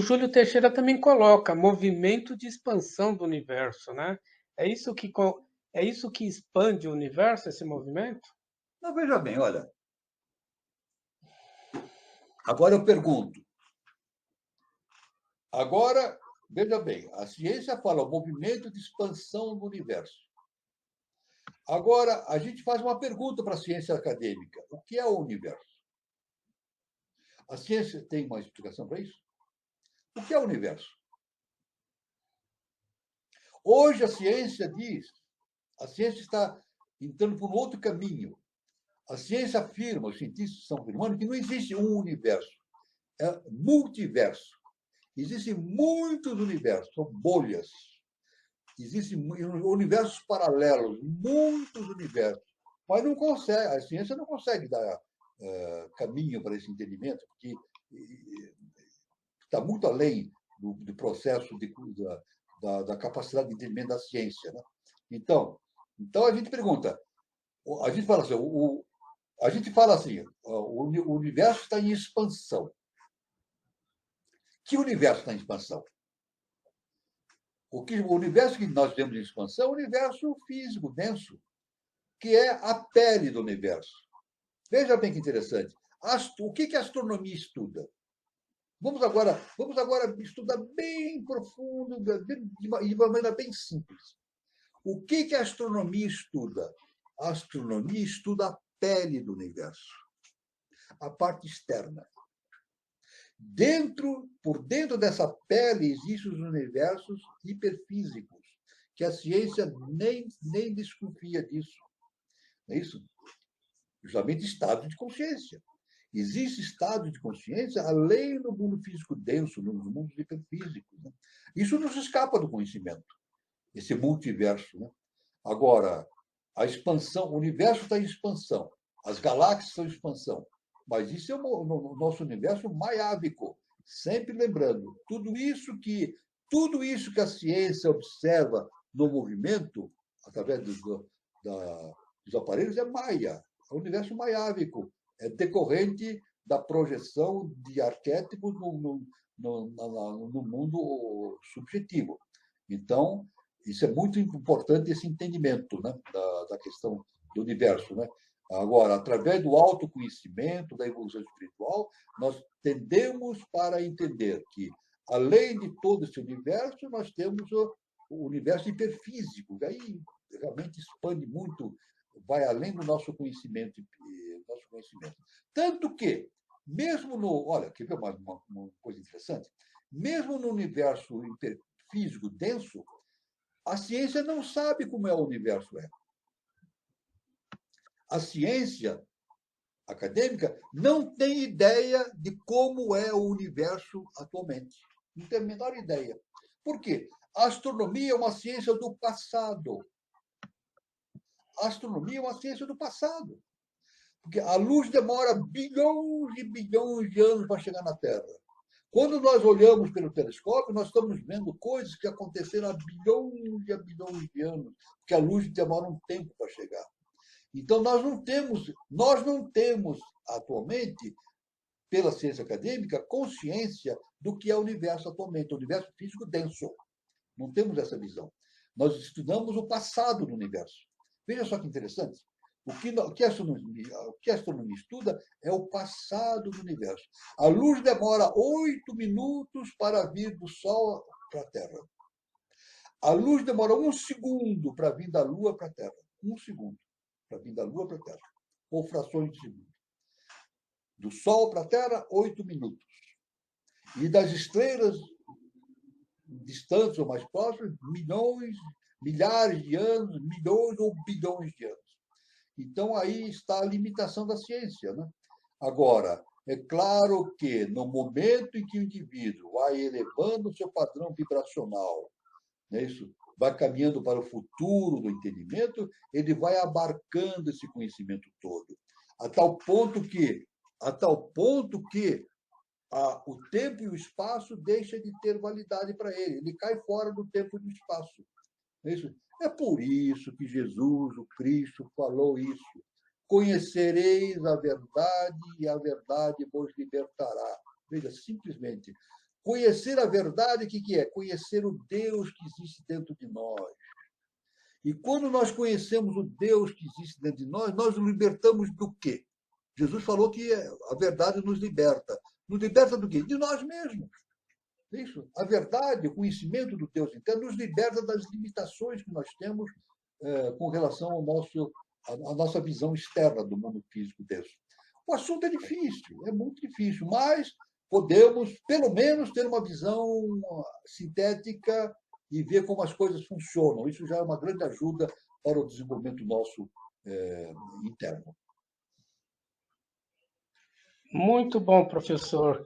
Júlio Teixeira também coloca movimento de expansão do universo, né? É isso que expande o universo, esse movimento? Não, veja bem, olha. Agora eu pergunto. Agora, Veja bem, a ciência fala o movimento de expansão do universo. Agora, a gente faz uma pergunta para a ciência acadêmica: o que é o universo? A ciência tem uma explicação para isso? O que é o universo? Hoje a ciência diz, a ciência está entrando por um outro caminho. A ciência afirma, os cientistas estão afirmando que não existe um universo, é multiverso. Existem muitos universos, são bolhas. Existem universos paralelos, muitos universos. Mas não consegue, a ciência não consegue dar caminho para esse entendimento, porque está muito além do processo da capacidade de entendimento da ciência. Né? Então a gente pergunta, a gente fala assim, o universo está em expansão. Que universo está em expansão? O universo que nós temos em expansão é o universo físico, denso, que é a pele do universo. Veja bem que interessante. O que a astronomia estuda? Vamos agora estudar bem profundo, de uma maneira bem simples. O que a astronomia estuda? A astronomia estuda a pele do universo, a parte externa. Por dentro dessa pele existem os universos hiperfísicos, que a ciência nem desconfia disso. Não é isso? Justamente estado de consciência. Existe estado de consciência além do mundo físico denso, nos mundos hiperfísicos. Né? Isso nos escapa do conhecimento, esse multiverso. Né? Agora, a expansão, o universo está em expansão, as galáxias estão em expansão, mas isso é o nosso universo maiábico. Sempre lembrando, tudo isso que a ciência observa no movimento, através dos aparelhos, é maia, é o universo maiábico, é decorrente da projeção de arquétipos no mundo subjetivo. Então, isso é muito importante, esse entendimento, né, da questão do universo. Né? Agora, através do autoconhecimento, da evolução espiritual, nós tendemos para entender que, além de todo esse universo, nós temos o universo hiperfísico, que aí realmente expande muito, vai além do nosso conhecimento. Tanto que, mesmo no... Olha, quer ver uma coisa interessante? Mesmo no universo hiperfísico denso, a ciência não sabe como é o universo. A ciência acadêmica não tem ideia de como é o universo atualmente. Não tem a menor ideia. Por quê? A astronomia é uma ciência do passado. A astronomia é uma ciência do passado. Porque a luz demora bilhões e bilhões de anos para chegar na Terra. Quando nós olhamos pelo telescópio, nós estamos vendo coisas que aconteceram há bilhões de anos, porque a luz demora um tempo para chegar. Então, nós não temos atualmente, pela ciência acadêmica, consciência do que é o universo atualmente, o universo físico denso. Não temos essa visão. Nós estudamos o passado do universo. Veja só que interessante. O que a astronomia estuda é o passado do universo. A luz demora 8 minutos para vir do Sol para a Terra. A luz demora 1 segundo para vir da Lua para a Terra. 1 segundo para vir da Lua para a Terra. Ou frações de segundo. Do Sol para a Terra, 8 minutos. E das estrelas distantes ou mais próximas, milhões, milhares de anos, milhões ou bilhões de anos. Então, aí está a limitação da ciência. Né? Agora, é claro que, no momento em que o indivíduo vai elevando o seu padrão vibracional, né, isso, vai caminhando para o futuro do entendimento, ele vai abarcando esse conhecimento todo, a tal ponto que o tempo e o espaço deixam de ter validade para ele cai fora do tempo e do espaço. É por isso que Jesus, o Cristo, falou isso. Conhecereis a verdade e a verdade vos libertará. Veja, simplesmente. Conhecer a verdade, o que é? Conhecer o Deus que existe dentro de nós. E quando nós conhecemos o Deus que existe dentro de nós, nós nos libertamos do quê? Jesus falou que a verdade nos liberta. Nos liberta do quê? De nós mesmos. Isso. A verdade, o conhecimento do Deus interno nos liberta das limitações que nós temos com relação à nossa visão externa do mundo físico Deus. O assunto é difícil, é muito difícil, mas podemos, pelo menos, ter uma visão sintética e ver como as coisas funcionam. Isso já é uma grande ajuda para o desenvolvimento nosso interno. Muito bom, professor.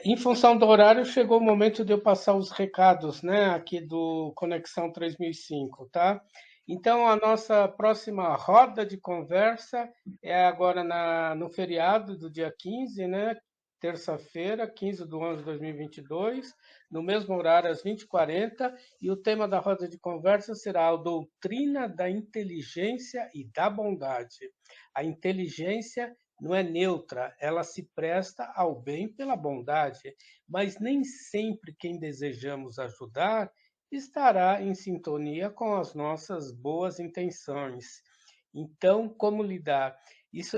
Em função do horário, chegou o momento de eu passar os recados, né, aqui do Conexão 3005, tá? Então, a nossa próxima roda de conversa é agora no feriado do dia 15, né? Terça-feira, 15/11/2022, no mesmo horário, às 20h40, e o tema da roda de conversa será a doutrina da inteligência e da bondade. A inteligência não é neutra, ela se presta ao bem pela bondade, mas nem sempre quem desejamos ajudar estará em sintonia com as nossas boas intenções. Então, como lidar?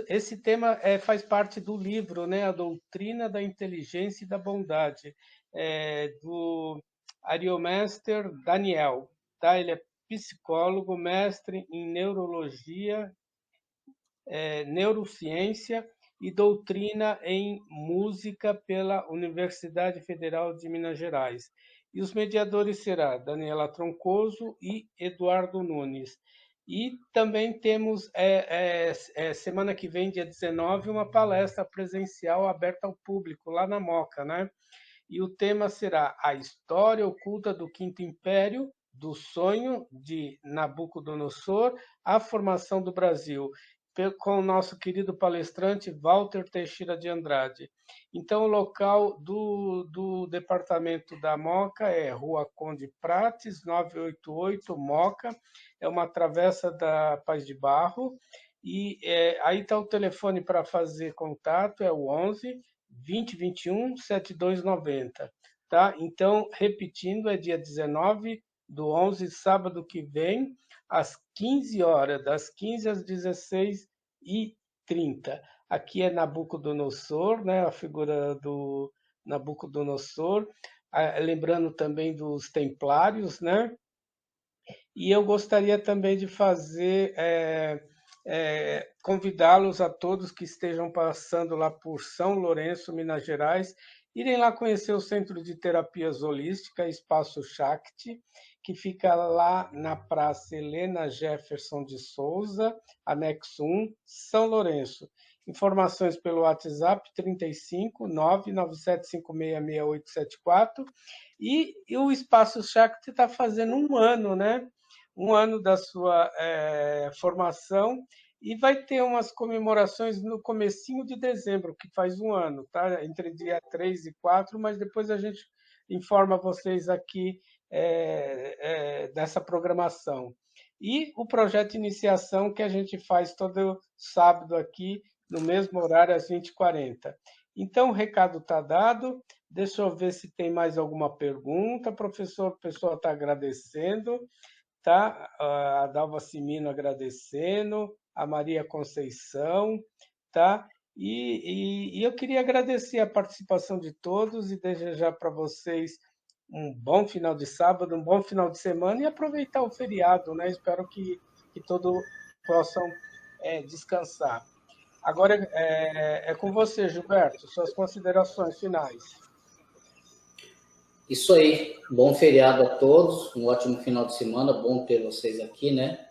Esse tema faz parte do livro, né, A Doutrina da Inteligência e da Bondade, do Ariomester Daniel. Tá? Ele é psicólogo, mestre em neurologia, neurociência e doutrina em música pela Universidade Federal de Minas Gerais. E os mediadores serão Daniela Troncoso e Eduardo Nunes. E também temos, semana que vem, dia 19, uma palestra presencial aberta ao público, lá na Moca, né? E o tema será A História Oculta do Quinto Império, do Sonho de Nabucodonosor à Formação do Brasil, com o nosso querido palestrante Walter Teixeira de Andrade. Então, o local do departamento da Moca é Rua Conde Prates, 988, Moca, é uma travessa da Paz de Barro, e aí está o telefone para fazer contato, é o 11 2021 7290, tá? Então, repetindo, é dia 19/11, sábado que vem, às 15 horas, das 15 às 16h30. Aqui é Nabucodonosor, né? A figura do Nabucodonosor, lembrando também dos templários, né? E eu gostaria também de fazer, convidá-los a todos que estejam passando lá por São Lourenço, Minas Gerais, irem lá conhecer o Centro de Terapias Holística, Espaço Shakti, que fica lá na Praça Helena Jefferson de Souza, anexo 1, São Lourenço. Informações pelo WhatsApp 35 997566874. E o Espaço Shakti está fazendo um ano, né? Um ano da sua formação, e vai ter umas comemorações no comecinho de dezembro, que faz um ano, tá? Entre dia 3 e 4, mas depois a gente informa vocês aqui dessa programação. E o projeto de iniciação que a gente faz todo sábado aqui, no mesmo horário, às 20h40. Então, o recado está dado. Deixa eu ver se tem mais alguma pergunta. Professor, o pessoal está agradecendo. Tá? A Dalva Simino agradecendo, a Maria Conceição, tá? E eu queria agradecer a participação de todos e desejar para vocês um bom final de sábado, um bom final de semana e aproveitar o feriado, né? Espero que todos possam descansar. Agora é com você, Gilberto, suas considerações finais. Isso aí, bom feriado a todos, um ótimo final de semana, bom ter vocês aqui, né?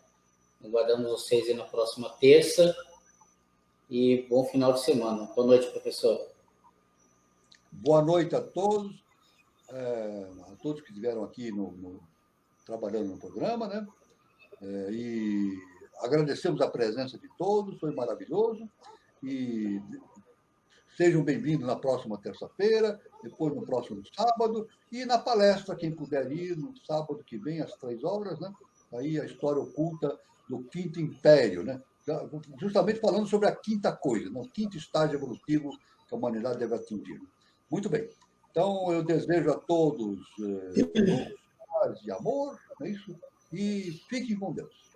Aguardamos vocês aí na próxima terça e bom final de semana. Boa noite, professor. Boa noite a todos que estiveram aqui trabalhando no programa, né? E agradecemos a presença de todos, foi maravilhoso, e sejam bem-vindos na próxima terça-feira, depois no próximo sábado, e na palestra, quem puder ir, no sábado que vem, às 3h, né? Aí a história oculta do Quinto Império, né? Justamente falando sobre a quinta coisa, né? O quinto estágio evolutivo que a humanidade deve atingir. Muito bem. Então, eu desejo a todos luz, paz e amor, é isso? E fiquem com Deus.